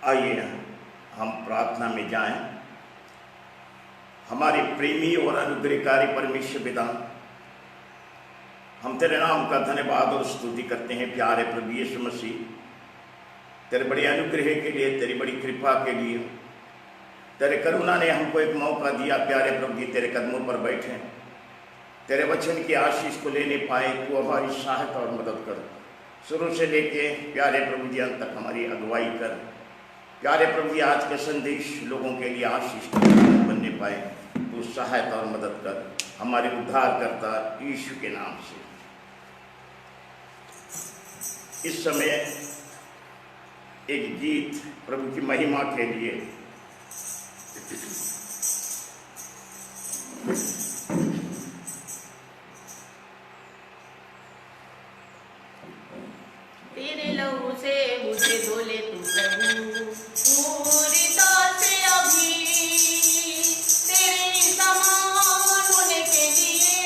आइए हम प्रार्थना में जाएं। हमारे प्रेमी और अनुग्रहकारी परमेश्वर पिता, हम तेरे नाम का धन्यवाद और स्तुति करते हैं। प्यारे प्रभु यीशु मसीह, तेरे बड़े अनुग्रह के लिए, तेरी बड़ी कृपा के लिए, तेरे करुणा ने हमको एक मौका दिया। प्यारे प्रभु जी, तेरे कदमों पर बैठे, तेरे वचन की आशीष को लेने पाए। तू हमारी सहायता और मदद कर। शुरू से लेके प्यारे प्रभु जी अंत तक हमारी अगुवाई कर। प्यारे प्रभु जी, आज के संदेश लोगों के लिए आशीष बनने पाए। तू सहायता और मदद कर, हमारे उद्धारकर्ता यीशु के नाम से। इस समय एक गीत प्रभु की महिमा के लिए तेरे लहू से मुझे धोले तू प्रभु, पूरी तौर से अभी तेरे समान होने के लिए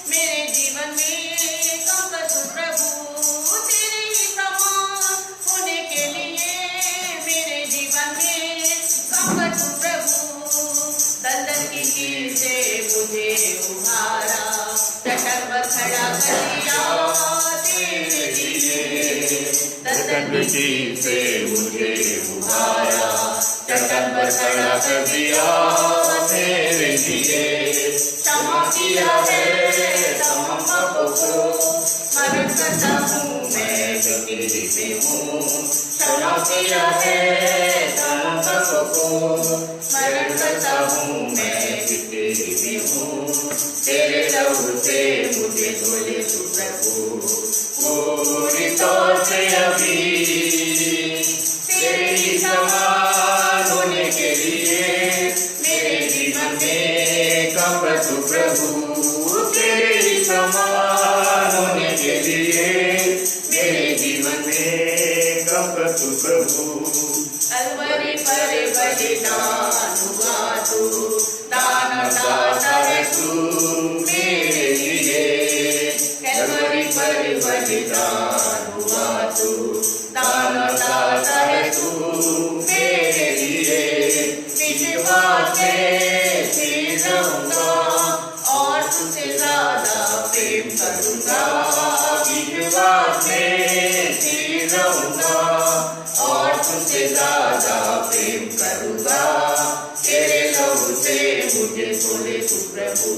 मेरे जीवन में कम कर तू प्रभु। तेरे समान होने के लिए मेरे जीवन में कम कर तू प्रभु। दलदल की कील से मुझे उभारा, चट्टान पर खड़ा कर दिया तेरे लिए। दलदल की कील से मुझे उभारा, चट्टान पर खड़ा कर दिया तेरे लिए। क्षमा किया है तमाम पापों को, स्मरण करता हूँ मैं जो तेरे में हूँ। क्षमा किया है तमाम पापों को, स्मरण करता हूँ मैं जो तेरे में हूँ। तेरे लहू से मुझे धोले तू प्रभु, पूरी तौर से अभी तेरे समान होने के लिए मेरे जीवन में कम कर तू प्रभु। तेरे समान होने के लिए मेरे जीवन में कम कर तू प्रभु। कलवरी पर बलिदान हुआ तू, दान दाता है तू मेरे लिए। कलवरी पर बलिदान हुआ तू, दान दाता है तू मेरे लिए। विश्वास से स्थिर रहूंगा और तुझसे ज्यादा प्रेम करूंगा। विश्वास से स्थिर रहूंगा और तुझसे ज्यादा प्रेम करूंगा। तेरे लहू से मुझे धोले तू प्रभु,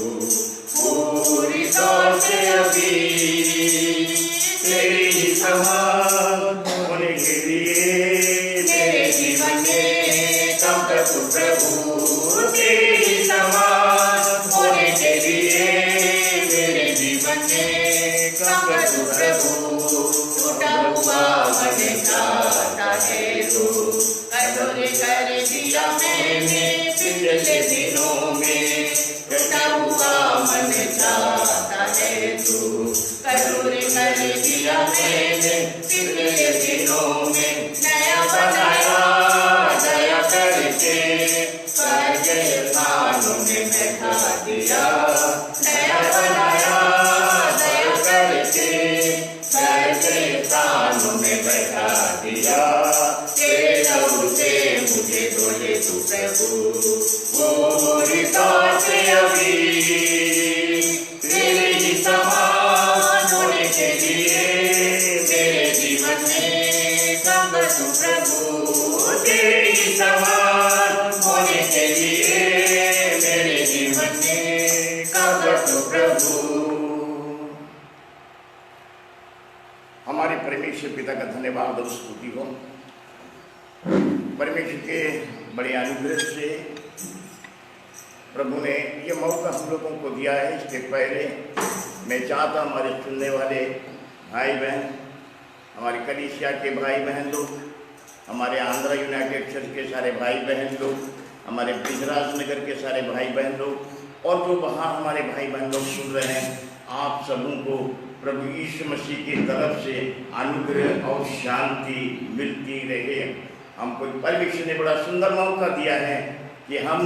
पूरी तौर से अभी तेरी समान होने के लिए मेरे जीवन में कम कर तू प्रभु। तेरी समान होने के लिए मेरे जीवन में कम कर तू प्रभु। टूटा हुआ मन चाहता है तू, कठोर कर दिया मैंने पिछले दिनों में। टूटा हुआ मन चाहता है तू, कठोर कर दिया मैंने पिछले दिनों में। नया बनाया दया करके, स्वर्ग स्थानों में बैठा दिया। नया बनाया दया करके, स्वर्ग स्थानों में बैठा दिया। तेरे लहू से मुझे धोले तू प्रभु, पूरी तौर से अभी तेरे ही समान होने के लिए मेरे जीवन में कम कर तू प्रभु। तेरे ही समान होने के लिए मेरे जीवन में कम कर तू प्रभु। हमारे परमेश्वर पिता का धन्यवाद और स्तुति हो। परमेश्वर के बड़े अनुग्रह से प्रभु ने ये मौका हम लोगों को दिया है। इसके पहले मैं चाहता हमारे सुनने वाले भाई बहन, हमारे कलीसिया के भाई बहन लोग, हमारे आंध्रा यूनाइटेड चर्च के सारे भाई बहन लोग, हमारे ब्रिजराज नगर के सारे भाई बहन लोग और जो वहाँ हमारे भाई बहन लोग सुन रहे हैं, आप सबों को प्रभु यीशु मसीह की तरफ से अनुग्रह और शांति मिलती रहे। हमको परमेश्वर ने बड़ा सुंदर मौका दिया है कि हम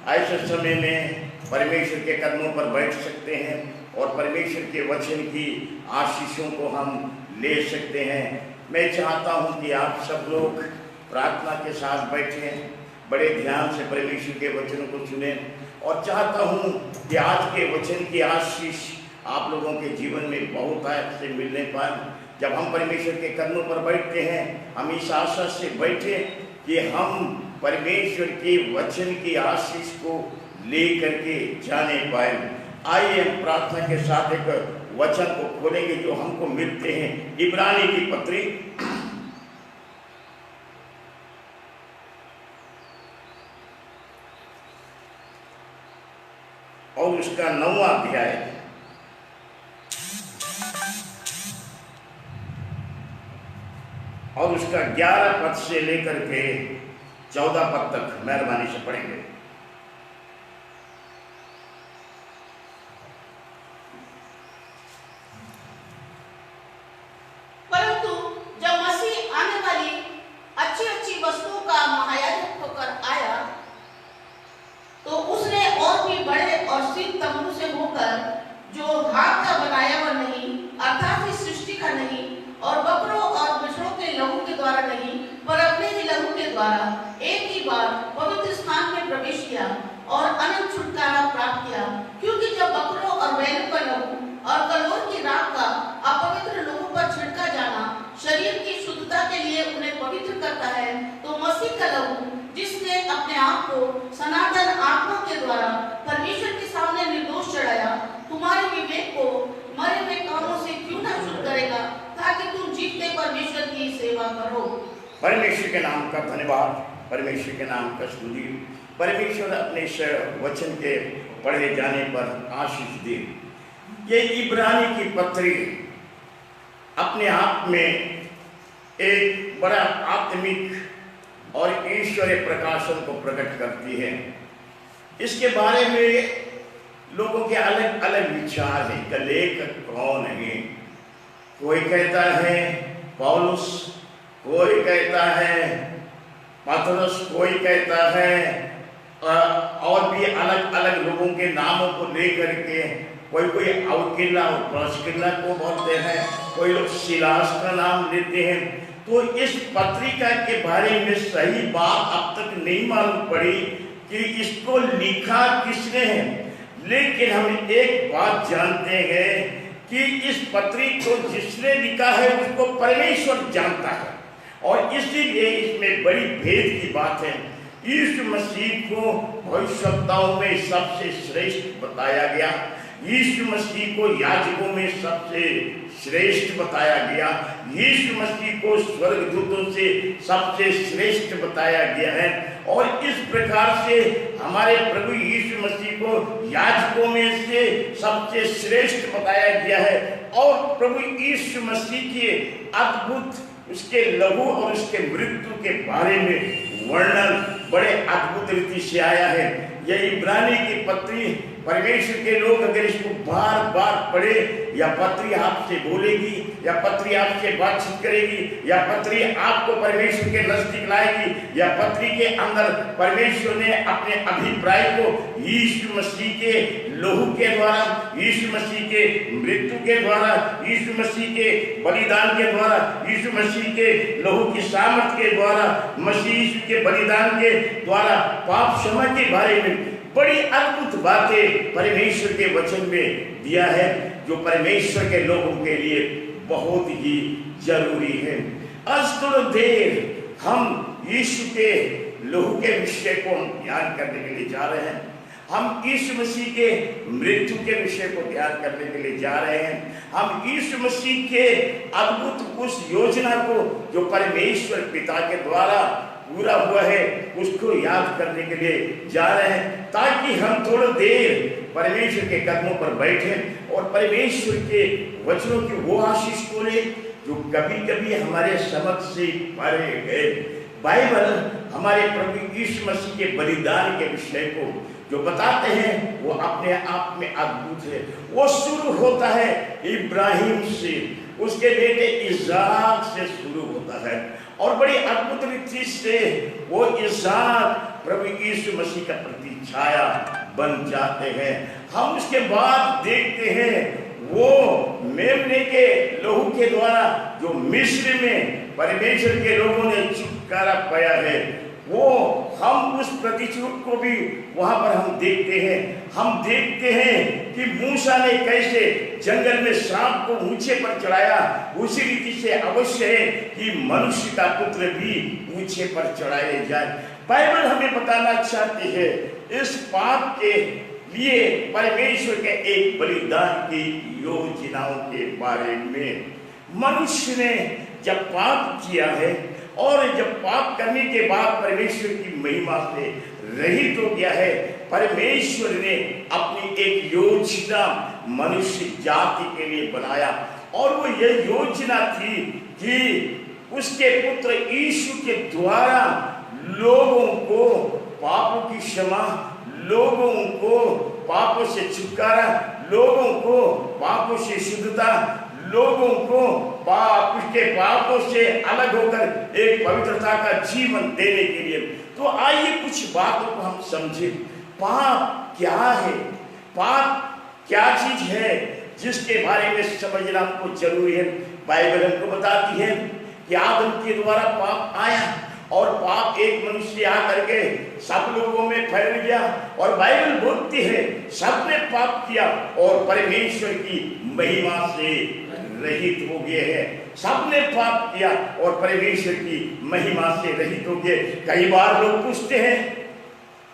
ऐसे समय में परमेश्वर के कदमों पर बैठ सकते हैं और परमेश्वर के वचन की आशीषों को हम ले सकते हैं। मैं चाहता हूं कि आप सब लोग प्रार्थना के साथ बैठे, बड़े ध्यान से परमेश्वर के वचन को सुने। और चाहता हूँ कि आज के वचन की आशीष आप लोगों के जीवन में बहुत से मिलने पर जब हम परमेश्वर के कदमों पर बैठते हैं, हम इस आशा से बैठे कि हम परमेश्वर के वचन की आशीष को लेकर के जाने पाए। आइए हम प्रार्थना के साथ एक वचन को खोलेंगे जो हमको मिलते हैं इब्रानी की पत्री और उसका 9वां अध्याय और उसका 11 पद से लेकर के 14 पद तक मेहरबानी से पढ़ेंगे। परंतु जब मसीह आने वाली अच्छी अच्छी वस्तुओं का महायाजक होकर आया तो उसने और भी बड़े और सिद्ध तंबू से होकर, जो हाथ का बनाया हुआ नहीं अर्थात इस सृष्टि का नहीं और बकरों और बछड़ों के लहू के द्वारा नहीं पर अपने ही लहू के द्वारा एक ही बार पवित्र स्थान में प्रवेश किया और अनंत छुटकारा प्राप्त किया। क्योंकि जब बकरों और बैलों का लहू और कलोर की राख का अपवित्र लोगों पर छिड़का जाना शरीर की शुद्धता के लिए उन्हें पवित्र करता है, तो मसीह का लहू जिसने अपने आप को सनातन आत्मा के द्वारा परमेश्वर के सामने निर्दोष चढ़ाया, तुम्हारे विवेक को मरे हुए कामों से क्यों ना शुद्ध करेगा, ताकि तुम जीतते परमेश्वर की सेवा करो। परमेश्वर के नाम का धन्यवाद, परमेश्वर के नाम का स्तुति। परमेश्वर अपने इस वचन के पढ़े जाने पर आशीष दे। ये इब्रानी की पत्री अपने आप में एक बड़ा आत्मिक और ईश्वरीय प्रकाशन को प्रकट करती है। इसके बारे में लोगों के अलग अलग विचार हैं कि लेखक कौन है। कोई कहता है पौलुस, कोई कहता है पतरस, कोई कहता है और भी अलग अलग लोगों के नामों को लेकर के कोई अवकिला और प्रस्किला को बोलते हैं, कोई लोग सिलास का नाम लेते हैं। तो इस पत्रिका के बारे में सही बात अब तक नहीं मालूम पड़ी कि इसको लिखा किसने है, लेकिन हम एक बात जानते हैं कि इस पत्री को जिसने लिखा है उसको परमेश्वर जानता है। और इसीलिए इसमें बड़ी भेद की बात है। यीशु मसीह को भविष्यवक्ताओं में सबसे श्रेष्ठ बताया गया, यीशु मसीह को याजकों में सबसे श्रेष्ठ बताया गया, यीशु मसीह को स्वर्गदूतों से सबसे श्रेष्ठ बताया गया है। और इस प्रकार से हमारे प्रभु यीशु मसीह को याजकों में से सबसे श्रेष्ठ बताया गया है। और प्रभु यीशु मसीह के अद्भुत उसके लहू और उसके मृत्यु के बारे में वर्णन बड़े अद्भुत रीति से आया है। यह इब्रानी की पत्री परमेश्वर के लोग अगर इसको बार बार पढ़े, या पत्री आपसे बोलेगी, या पत्री आपसे बातचीत करेगी, या पत्री आपको परमेश्वर के नजदीक लाएगी, या पत्री के अंदर परमेश्वर ने अपने अभिप्राय को यीशु मसीह के लहू के द्वारा, यीशु मसीह के मृत्यु के द्वारा, यीशु मसीह के बलिदान के द्वारा, यीशु मसीह के लहू की सामर्थ के द्वारा, मसीह के बलिदान के द्वारा पाप क्षमा के बारे में बड़ी अद्भुत बातें परमेश्वर के वचन में दिया है, जो परमेश्वर के लोगों के लिए बहुत ही जरूरी है। आज थोड़ी देर हम यीशु के लहू के विषय को ध्यान करने के लिए जा रहे हैं। हम यीशु मसीह के मृत्यु के विषय को ध्यान करने के लिए जा रहे हैं। हम यीशु मसीह के अद्भुत उस योजना को जो परमेश्वर पिता के द्वारा पूरा हुआ है उसको याद करने के लिए जा रहे हैं, ताकि हम थोड़ी देर परमेश्वर के कदमों पर बैठें और परमेश्वर के वचनों की वो आशीष को ले जो कभी कभी हमारे समझ से परे गए। बाइबल हमारे प्रभु यीशु मसीह के बलिदान के विषय को जो बताते हैं वो अपने आप में अद्भुत है। वो शुरू होता है इब्राहिम से, उसके बेटे इसहाक से शुरू होता है, और बड़ी अद्भुत रीति से वो इसहाक प्रभु यीशु मसीह का प्रतिछाया बन जाते हैं। हम उसके बाद देखते हैं वो मेमने के लहू के द्वारा जो मिस्र में परमेश्वर के लोगों ने छुटकारा पाया है, वो हम उस प्रतिश्रुति को भी वहां पर हम देखते हैं। हम देखते हैं कि मूसा ने कैसे जंगल में सांप को ऊंचे पर चढ़ाया, उसी रीति से अवश्य है कि मनुष्य का पुत्र भी ऊंचे पर चढ़ाए जाए। बाइबल हमें बताना चाहती है इस पाप के लिए परमेश्वर के एक बलिदान की योजनाओं के बारे में। मनुष्य ने जब पाप किया है और जब पाप करने के बाद परमेश्वर की महिमा से रहित हो गया है, परमेश्वर ने अपनी एक योजना मनुष्य जाति के लिए बनाया और वो ये योजना थी कि उसके पुत्र यीशु के द्वारा लोगों को पापों की क्षमा, लोगों को पापों से छुटकारा, लोगों को पापों से शुद्धता, लोगों को उसके पापों से अलग होकर एक पवित्रता का जीवन देने के लिए। तो आइए कुछ बातों को हम समझें। पाप क्या है? पाप क्या चीज है जिसके बारे में समझना हमको जरूरी है। बाइबल हमको बताती है कि आदम के द्वारा पाप आया और पाप एक मनुष्य आकर के सब लोगों में फैल गया और बाइबल बोलती है सबने पाप किया और परमेश्वर की महिमा से रहित हो गए हैं। सबने पाप किया और परमेश्वर की महिमा से रहित हो गए। कई बार लोग पूछते हैं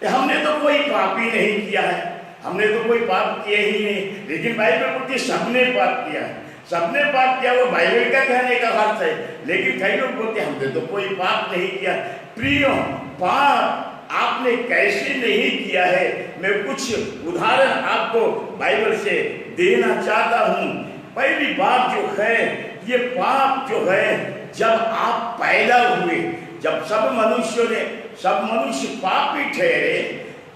हमने तो कोई पाप ही नहीं किया है, हमने तो कोई पाप किया ही नहीं, लेकिन बाइबल बोलती है सबने पाप किया है। सबने पाप किया वो बाइबल का कहने का अर्थ है, लेकिन कई लोग बोलते हैं हमने तो कोई पाप नहीं किया। प्रियो, पाप आपने कैसे नहीं किया है, मैं कुछ उदाहरण आपको बाइबल से देना चाहता हूं। पहली बात जो है, ये पाप जो है जब आप पैदा हुए, जब सब मनुष्य पापी ठहरे,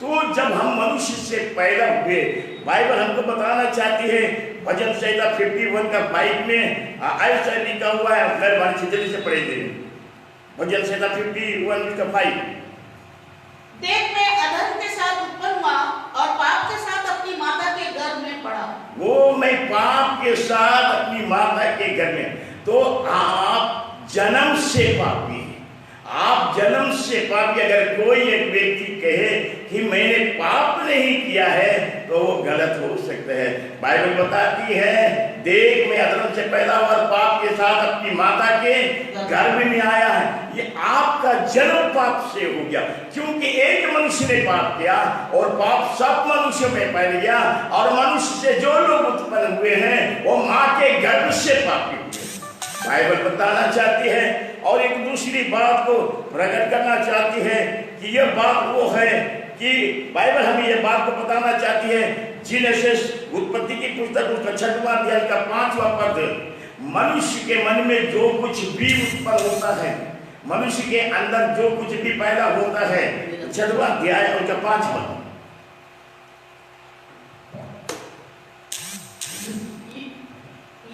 तो जब हम मनुष्य से पैदा हुए, बाइबल हमको बताना चाहती है भजन संहिता 51 का 5 में ऐसा लिखा हुआ है, मेहरबानी जल्दी से पढ़ेंगे भजन संहिता 51 का 5। देख मैं अधर्म के साथ उत्पन्न हुआ और पाप के साथ अपनी माता के गर्भ में पड़ा। वो मैं पाप के साथ अपनी माता के गर्भ में, तो आप जन्म से पापी हैं। आप जन्म से पापी। अगर कोई एक व्यक्ति कहे कि मैंने पाप नहीं किया है तो वो गलत हो सकता है। बाइबल बताती है देख मैं अधर्म से पैदा हुआ और पाप के साथ अपनी माता के गर्भ में आया है। ये आपका जन्म पाप से हो गया, क्योंकि एक मनुष्य ने पाप किया और पाप सब मनुष्यों में फैल गया और मनुष्य से जो लोग उत्पन्न हुए हैं वो माँ के गर्भ से पापी हुए। बाइबल बताना चाहती है और एक दूसरी बात को प्रकट करना चाहती है कि यह बात वो है कि बाइबल हमें यह बात को बताना चाहती है। जीनेसिस उत्पत्ति की पुस्तक उसका 6वां अध्याय का 5वां पद, मनुष्य के मन में जो कुछ भी उत्पन्न होता है, मनुष्य के अंदर जो कुछ भी पैदा होता है, 6वां अध्याय उसका 5वां।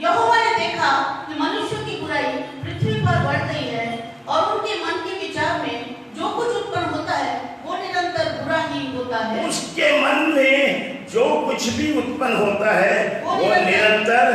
यहोवा ने देखा कि मनुष्यों की बुराई पृथ्वी पर बढ़ गई है और उनके मन के विचार में जो कुछ उत्पन्न होता है वो निरंतर बुरा ही होता है। उसके मन में जो कुछ भी उत्पन्न होता है वो निरंतर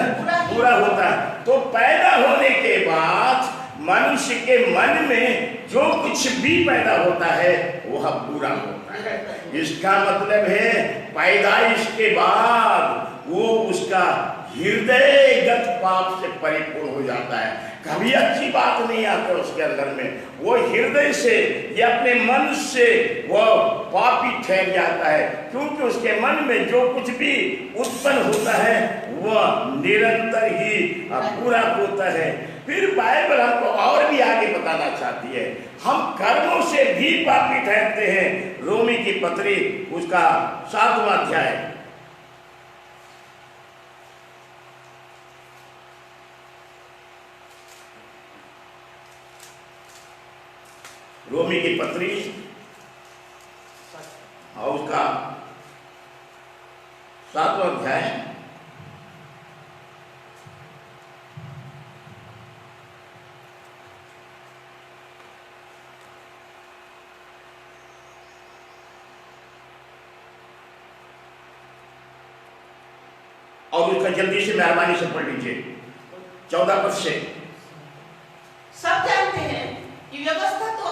बुरा होता है। तो पैदा होने के बाद मनुष्य के मन में जो कुछ भी पैदा होता है वह बुरा होता है। इसका मतलब है पैदाइश के बाद वो उसका हृदयगत पाप से परिपूर्ण हो जाता है। कभी अच्छी बात नहीं आती उसके अंदर में, वो हृदय से या अपने मन से वो पापी ठहर जाता है, क्योंकि उसके मन में जो कुछ भी उत्पन्न होता है वह निरंतर ही पूरा होता है। फिर बाइबल हमको और भी आगे बताना चाहती है हम कर्मों से भी पापी ठहरते हैं। रोमी की पत्री उसका 7वां अध्याय, रोमी की पत्री और उसका 7वां अध्याय और उसका जल्दी से मेहरबानी से पढ़ लीजिए 14 पद से। सब जानते हैं कि व्यवस्था तो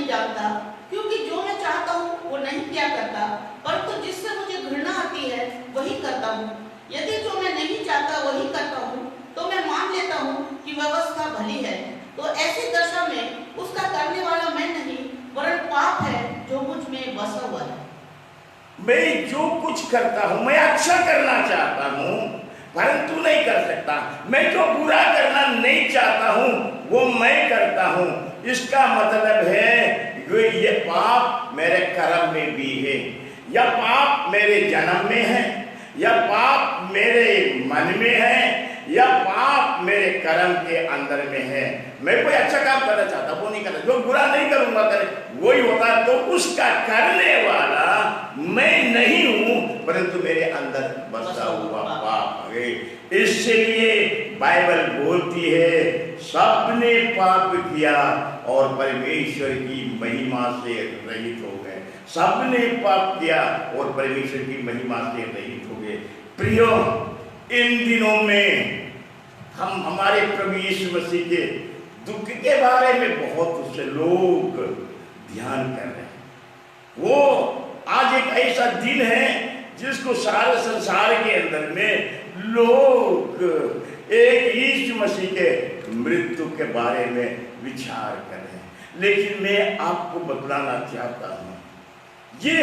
नहीं जानता, क्योंकि जो मैं चाहता हूँ वो नहीं किया करता, परंतु जिससे मुझे घृणा आती है वही करता हूँ। यदि जो मैं नहीं चाहता वही करता हूँ तो मैं मान लेता हूँ कि व्यवस्था भली है। तो ऐसी दशा में उसका करने वाला मैं नहीं वरन पाप है जो मुझ में बसा हुआ है। मैं जो कुछ करता हूँ, मैं अच्छा करना चाहता हूँ परंतु नहीं कर सकता। मैं जो बुरा करना नहीं चाहता हूँ वो मैं करता हूँ। इसका मतलब है ये पाप मेरे कर्म में भी है, या पाप मेरे जन्म में है, या पाप मेरे मन में है, या पाप मेरे कर्म के अंदर में है। मैं कोई अच्छा काम करना चाहता वो नहीं करना, जो बुरा नहीं करूंगा करे वही होता, तो उसका करने वाला मैं नहीं हूं परंतु मेरे अंदर बसा हुआ पाप है। इसलिए बाइबल बोलती है सबने पाप किया और परमेश्वर की महिमा से रहित हो गए। सबने पाप किया और परमेश्वर की महिमा से रहित हो गए। प्रियो, इन दिनों में हम हमारे प्रभु यीशु मसीह के दुख के बारे में बहुत से लोग ध्यान कर रहे हैं। वो आज एक ऐसा दिन है जिसको सारे संसार के अंदर में लोग एक यीशु मसीह के मृत्यु के बारे में विचार कर रहे हैं। लेकिन मैं आपको बतलाना चाहता हूं, ये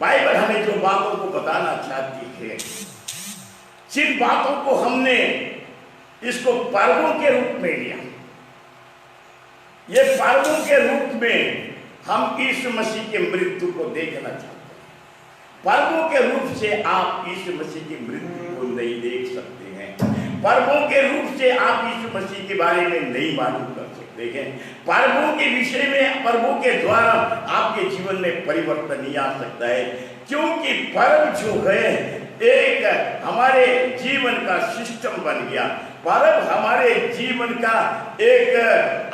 बाइबल हमें जो बातों को बताना चाहती है, जिन बातों को हमने इसको पर्वों के रूप में लिया, ये पर्वों के रूप में हम यीशु मसीह के मृत्यु को देखना चाहते हैं। पर्वों के रूप से आप यीशु मसीह की मृत्यु को नहीं देख सकते हैं। पर्वों के रूप से आप यीशु मसीह के बारे में नहीं मालूम कर सकते हैं। पर्वों के विषय में, पर्वों के द्वारा आपके जीवन में परिवर्तन नहीं आ सकता है, क्योंकि पर्व जो है एक हमारे जीवन का सिस्टम बन गया। पर्व हमारे जीवन का एक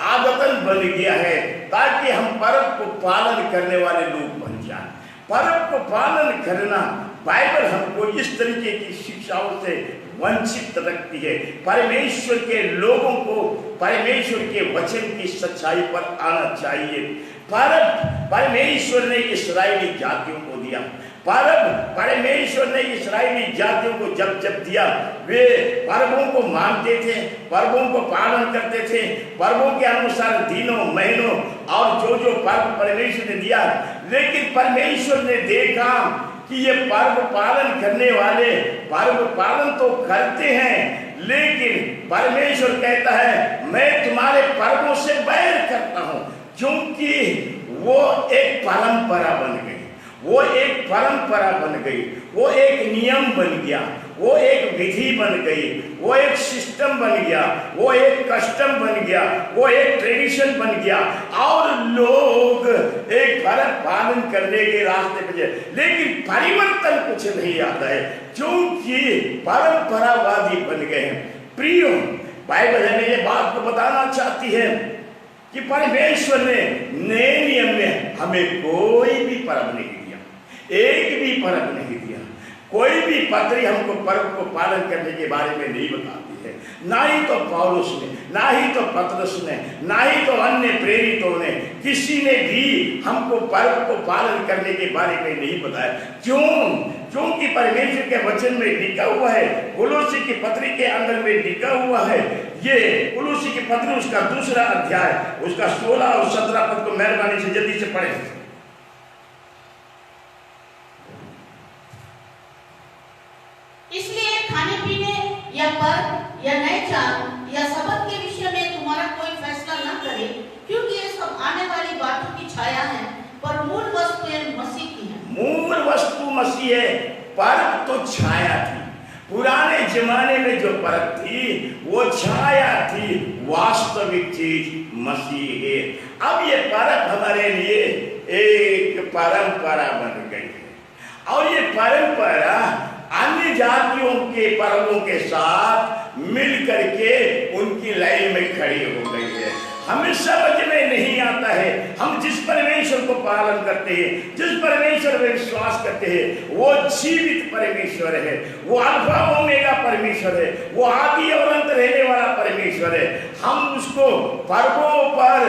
आदतन बन गया है, ताकि हम पर्व को पालन करने वाले लोग बन जाएं। पर्व को पालन करना बाइबल हमको इस तरीके की शिक्षाओं से वंचित रखती है। परमेश्वर के लोगों को परमेश्वर के वचन की सच्चाई पर आना चाहिए। पर्व परमेश्वर ने इस्राएली जातियों को दिया। पर्व परमेश्वर ने इस्राएली जातियों को जब जब दिया, वे पर्वों को मानते थे, पर्वों को पालन करते थे। पर्वों के अनुसार दिनों, महीनों और जो जो पर्व परमेश्वर ने दिया, लेकिन परमेश्वर ने देखा कि ये पर्व पालन करने वाले पर्व पालन तो करते हैं, लेकिन परमेश्वर कहता है मैं तुम्हारे पर्वों से बैर करता हूं, क्योंकि वो एक परंपरा बन गई, वो एक परंपरा बन गई, वो एक नियम बन गया, वो एक विधि बन गई, वो एक सिस्टम बन गया, वो एक कस्टम बन गया, वो एक ट्रेडिशन बन गया, और लोग एक पर्व पालन करने के रास्ते पे जाए, लेकिन परिवर्तन कुछ नहीं आता है, क्योंकि परंपरावादी बन गए हैं। प्रियो, बाइबल हमें ये बात को बताना चाहती है कि परमेश्वर ने नए नियम में हमें कोई भी पर्व नहीं दिया, एक भी पर्व नहीं दिया। कोई भी पत्री हमको पर्व को पालन करने के बारे में नहीं बताती है, ना ही तो पौलुस ने, ना ही तो पतरस ने, ना ही तो अन्य प्रेरितों ने, किसी ने भी हमको पर्व को पालन करने के बारे में नहीं बताया। क्यों? क्योंकि परमेश्वर के वचन में लिखा हुआ है, कुलुसी की पत्री के अंदर में लिखा हुआ है, ये कुलुसी की पत्री उसका 2 अध्याय उसका 16 और 17 पद को मेहरबानी से जल्दी से पढ़ें। इसलिए खाने पीने या पर्व या नए चाँद या सबत के विषय में तुम्हारा कोई फैसला न करे, क्योंकि ये सब आने वाली बातों की छाया है, पर मूल वस्तु मसीह की है। मूल वस्तु मसीह है, पर्व तो छाया थी। पुराने जमाने में जो पर्व थी वो छाया थी, वास्तविक चीज मसीह है। अब ये पर्व हमारे लिए एक परंपरा बन गई है, और ये परंपरा अन्य जातियों के पर्वों के साथ मिल करके उनकी लाइन में खड़ी हो गई है। हमें समझ में नहीं आता है, हम जिस परमेश्वर को पालन करते हैं, जिस परमेश्वर में विश्वास करते हैं, वो जीवित परमेश्वर है, वो अल्फा ओमेगा परमेश्वर है, वो आदि और अंत रहने वाला परमेश्वर है। हम उसको पर्वों पर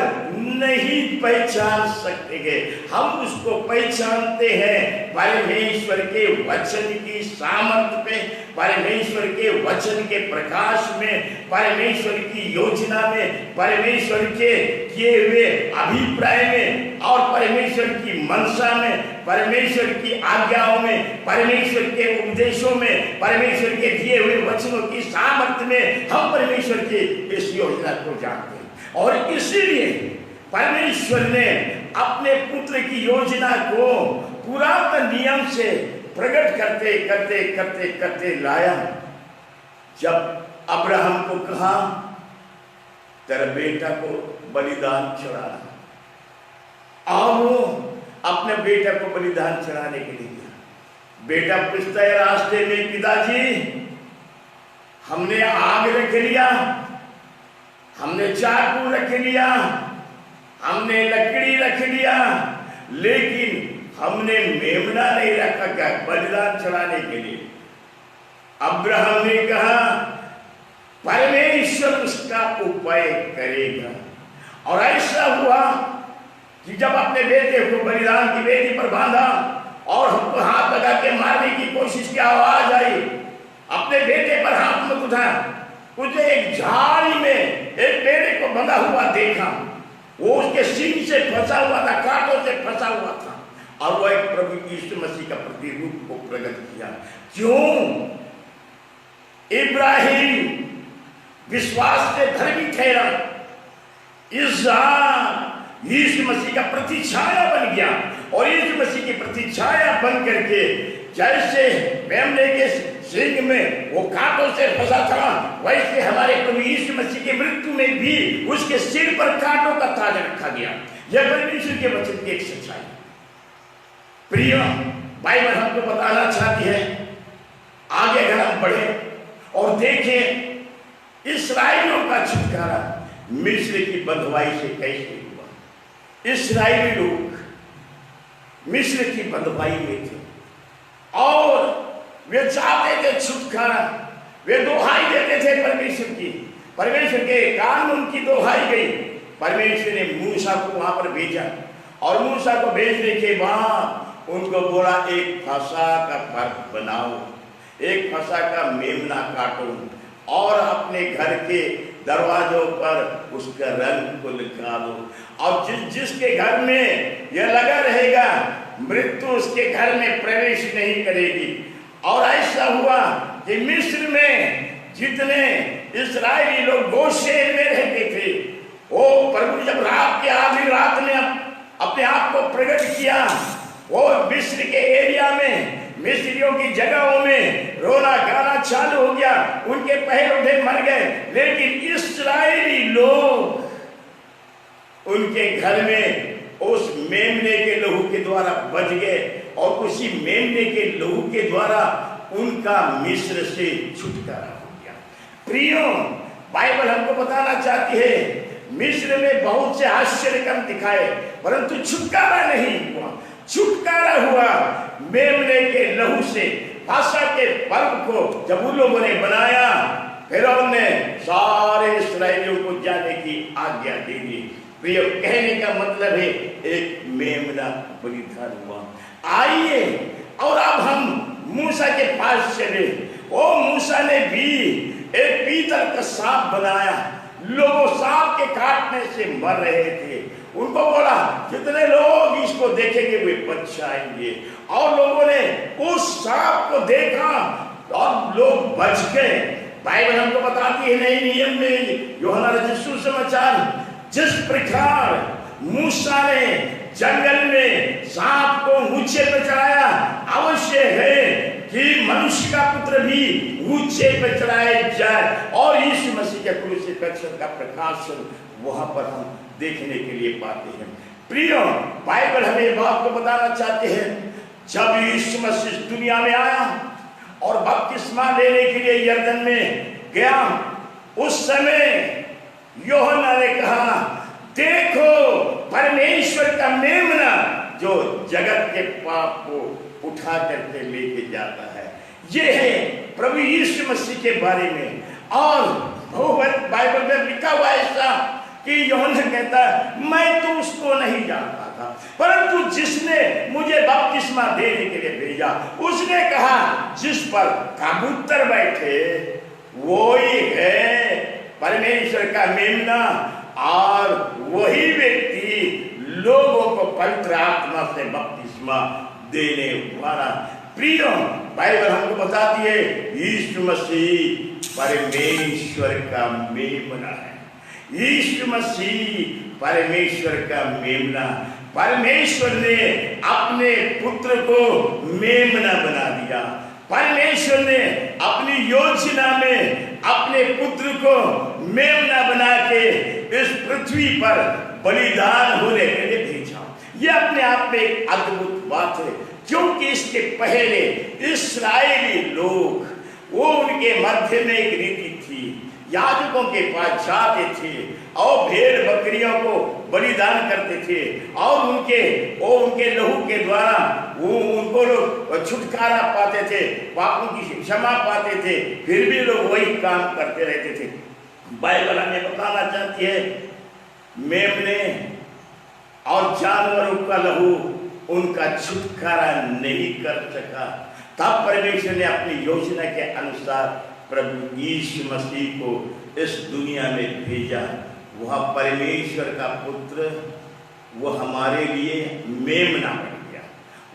नहीं पहचान सकते हैं। हम उसको पहचानते हैं परमेश्वर के वचन की सामर्थ्य में, परमेश्वर के वचन के प्रकाश में, परमेश्वर की योजना में, परमेश्वर के किए हुए अभिप्राय में और परमेश्वर की मनसा में, परमेश्वर की आज्ञाओं में, परमेश्वर के उपदेशों में, परमेश्वर के दिए हुए वचनों की सामर्थ्य में हम परमेश्वर की इस योजना को जानते हैं। और इसीलिए परमेश्वर ने अपने पुत्र की योजना को पुरातन नियम से प्रकट करते करते करते करते लाया। जब अब्राहम को कहा तेरे बेटा को बलिदान चढ़ाना, और वो अपने बेटा को बलिदान चढ़ाने के लिए गया। बेटा पूछता है रास्ते में, पिताजी हमने आग रख लिया, हमने चाकू रख लिया, हमने लकड़ी रख लिया, लेकिन हमने मेमना नहीं रखा क्या बलिदान चढ़ाने के लिए। अब्राहम ने कहा परमेश्वर उसका उपाय करेगा। और ऐसा हुआ कि जब अपने बेटे को बलिदान की वेदी पर बांधा और हमको हाथ लगा के मारने की कोशिश की आवाज आई, अपने बेटे पर हाथ मत उठा। मुझे एक झाड़ी में एक बेटे को बंधा हुआ देखा, वो उसके सींग से फंसा हुआ था, कांटों से फंसा हुआ था, और वो एक प्रभु यीशु मसीह का प्रतिरूप को प्रकट किया। क्यों? इब्राहिम विश्वास से धर्मी ठहरा, इसहाक यीशु मसीह का प्रतिछाया बन गया, और यीशु मसीह की प्रतिछाया बन करके जैसे मेमने के सींग में वो कांटों से फंसा था, वैसे हमारे प्रभु यीशु मसीह की मृत्यु में भी उसके सिर पर कांटों का ताज रखा गया। यह परमेश्वर के वचन की एक सच्चाई। प्रिय, बाइबल हमको बताना चाहती है, आगे अगर हम बढ़े और देखें इस्राएलियों का छुटकारा मिस्र की बंधुआई से कैसे हुआ। इस्राएली लोग मिस्र की बंधुआई में थे और वे चाहते थे छुटकारा, वे दोहाई देते थे परमेश्वर की, परमेश्वर के कानून की दोहाई गई। परमेश्वर ने मूसा को वहां पर भेजा, और मूसा को भेजने के बाद उनको बोला एक फसा का पर्व बनाओ, एक फसा का मेमना काटो, और अपने घर के दरवाजों पर उसका रंग को लिखा दो, और जिसके घर में यह लगा रहेगा मृत्यु उसके घर में प्रवेश नहीं करेगी। और ऐसा हुआ कि मिस्र में जितने इस्राएली लोग गोशेन में रहते थे, वो प्रभु जब रात के आधी रात में अपने आप को प्रकट किया, वो मिस्र के एरिया में मिस्रियों की जगहों में रोना गाना चालू हो गया, उनके पहलौठे मर गए, लेकिन इस्राएली लोग उनके घर में उस मेमने के लहू के द्वारा बच गए, और उसी मेमने के लहू के द्वारा उनका मिस्र से छुटकारा हो गया। प्रियो, बाइबल हमको बताना चाहती है मिस्र में बहुत से आश्चर्य कर्म दिखाए, परंतु छुटकारा नहीं हुआ। छुटकारा हुआ मेमने के लहू से। फसह के पर्व को जब उन लोगों ने बनाया, फिरौन ने सारे इस्राएलियों को जाने की आज्ञा दे दी। प्रिय, कहने का मतलब है एक मेमना बलिदान हुआ। आइए और अब हम मूसा के पास चले। ओ मूसा ने भी एक पीतल का सांप बनाया, लोगों सांप के काटने से मर रहे थे, उनको बोला जितने लोग इसको देखेंगे वे बच जाएंगे, और लोगों ने उस सांप को देखा और लोग बच गए। बाइबल हमको बताती है नए नियम में यूहन्ना रचित सुसमाचार, जिस प्रकार मूसा ने जंगल में सांप को ऊंचे पर चढ़ाया, अवश्य है कि मनुष्य का पुत्र भी ऊंचे पर चढ़ाया जाए, और यीशु मसीह के क्रूसिफिक्शन का प्रकाशन वहां पर हम देखने के लिए पाते हैं। प्रियो, बाइबल हमें बात को बताना चाहते हैं, जब यीशु मसीह दुनिया में आया और बपतिस्मा लेने के लिए यरदन में गया, उस समय यूहन्ना ने कहा देखो परमेश्वर का मेमना जो जगत के पाप को उठा करके लेके जाता है। ये है प्रभु यीशु मसीह के बारे में। और बाइबल में लिखा हुआ ऐसा कि यूहन्ना कहता है मैं तो उसको नहीं जानता था, परंतु जिसने मुझे बपतिस्मा देने के लिए भेजा उसने कहा जिस पर कबूतर बैठे वो ही है परमेश्वर का मेमना, और वही व्यक्ति लोगों को पवित्र आत्मा से बपतिस्मा देने वाला। प्रियो, बाइबल हमको बताती है यीशु मसीह परमेश्वर का मेमना है। यीशु मसीह परमेश्वर का मेमना। परमेश्वर ने अपने पुत्र को मेमना बना दिया। परमेश्वर ने अपनी योजना में अपने पुत्र को मेमना बना के इस पृथ्वी पर बलिदान होने के लिए भेजा। यह अपने आप में एक अद्भुत बात है, क्योंकि इसके पहले इस्राएली लोग, वो उनके मध्य में एक रीति थी, याजकों के पास जाते थे और भेड़ बकरियों को बलिदान करते थे और उनके लहू के द्वारा वो उनको लोग छुटकारा पाते थे, पापों की क्षमा पाते थे। फिर भी लोग वही काम करते रहते थे। बाइबल हमें बताना चाहती है मेमने और जानवरों का लहू उनका छुटकारा नहीं कर सका। तब परमेश्वर ने अपनी योजना के अनुसार प्रभु यीशु मसीह को इस दुनिया में भेजा। वह परमेश्वर का पुत्र, वो हमारे लिए मेमना बन गया,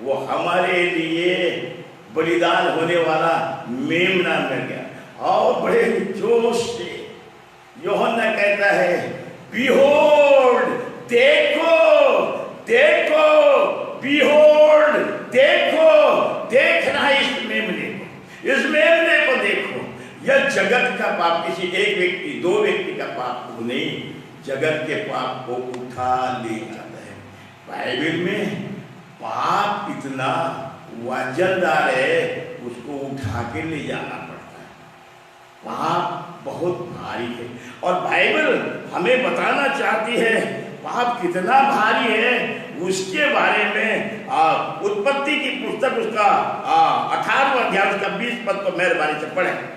वो हमारे लिए बलिदान होने वाला मेमना बन गया। और बड़े जोश से यूहन्ना कहता है बिहोल्ड, देखो देखो, बिहोल्ड, देखो, देखना है इस मेमने को, इस मेमने को देखो। यह जगत का पाप किसी एक व्यक्ति, दो व्यक्ति का पाप को नहीं, जगत के पाप को उठा ले जाता है। बाइबल में पाप इतना वजनदार है, उसको उठा के ले जाना पड़ता है। पाप बहुत भारी है और बाइबल हमें बताना चाहती है पाप कितना भारी है। उसके बारे में उत्पत्ति की पुस्तक उसका 18वां अध्याय उसका 20 पद को मेहरबानी से पढ़ें।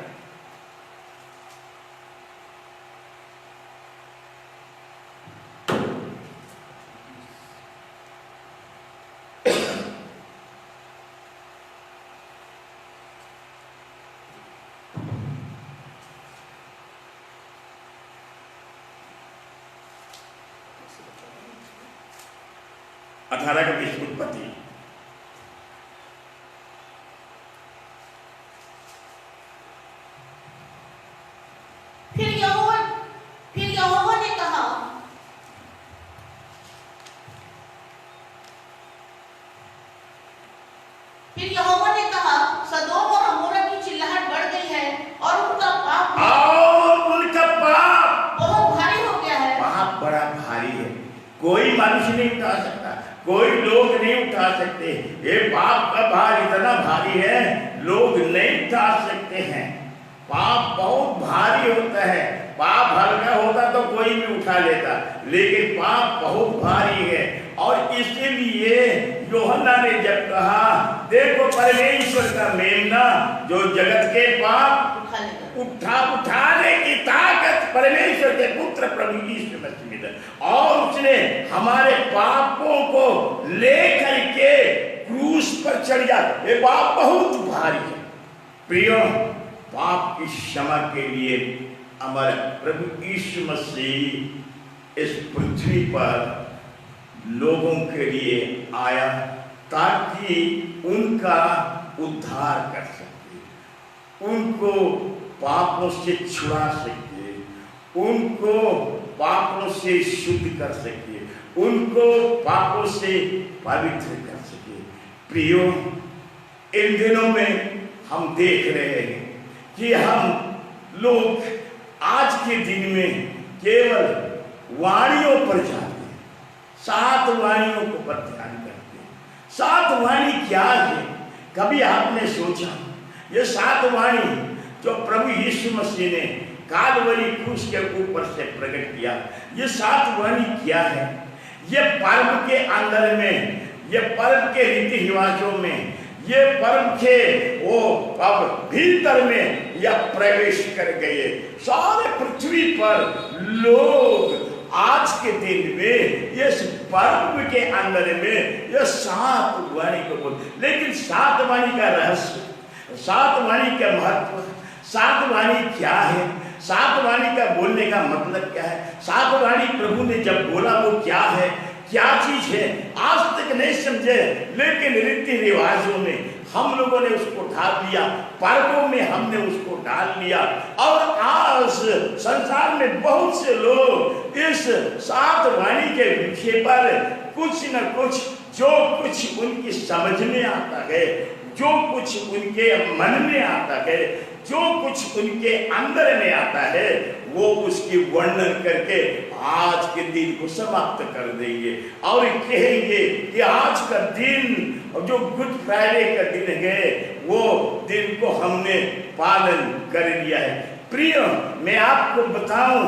अठारह का 20 उत्पत्ति। फिर यहोवा ने कहा, सदोम और अमोरा की चिल्लाहट बढ़ गई है और उनका पाप बहुत भारी हो गया है। पाप बड़ा भारी है, कोई मनुष्य नहीं उठा सकता, कोई लोग नहीं उठा सकते। ये पाप का भार इतना भारी है, लोग नहीं उठा सकते हैं। पाप बहुत भारी होता है। पाप हल्का होता तो कोई भी उठा लेता, लेकिन पाप बहुत भारी है। और इसीलिए यूहन्ना ने जब कहा देखो परमेश्वर का मेमना जो जगत के पाप उठाने की ताकत परमेश्वर के पुत्र प्रभु यीशु मसीह में है, और उसने हमारे पापों को लेकर के क्रूस पर चढ़ जाता। ये पाप बहुत भारी है। प्रियो, पाप की क्षमा के लिए हमारे प्रभु यीशु मसीह इस पृथ्वी पर लोगों के लिए आया ताकि उनका उद्धार कर सके, उनको पापों से छुड़ा सके, उनको पापों से शुद्ध कर सके, उनको पापों से पवित्र कर सके। प्रियो, इन दिनों में हम देख रहे हैं कि हम लोग आज के दिन में केवल वाणियों पर जाते हैं, 7 वाणियों को पर ध्यान करते हैं। 7 वाणी क्या है? कभी आपने सोचा ये 7 वाणी जो प्रभु यीशु मसीह ने कालवरी क्रूस के ऊपर से प्रकट किया, ये 7 वाणी क्या है? ये पर्व के अंदर में, ये पर्व के रीति रिवाजों में, ये पर्व के वो अब भीतर में या प्रवेश कर गए। सारे पृथ्वी पर लोग आज के दिन में इस पर्व के अंदर में यह 7 वाणी को बोल, लेकिन 7 वाणी का रहस्य, 7 वाणी का महत्व, 7 वाणी क्या है, 7 वाणी का बोलने का मतलब क्या है, 7 वाणी प्रभु ने जब बोला वो क्या है, क्या चीज है, आज तक नहीं समझे। लेकिन रीति रिवाजों में हम लोगों ने उसको ढाल दिया, पर्वों में हमने उसको डाल लिया, और आज संसार में बहुत से लोग इस 7 वाणी के विषय पर कुछ न कुछ, जो कुछ उनकी समझ में आता है, जो कुछ उनके मन में आता है, जो कुछ उनके अंदर में आता है, वो उसकी वर्णन करके आज के दिन को समाप्त कर देंगे और कहेंगे कि आज का दिन, जो गुड फ्राइडे का दिन है, वो दिन को हमने पालन कर लिया है। प्रिय, मैं आपको बताऊं,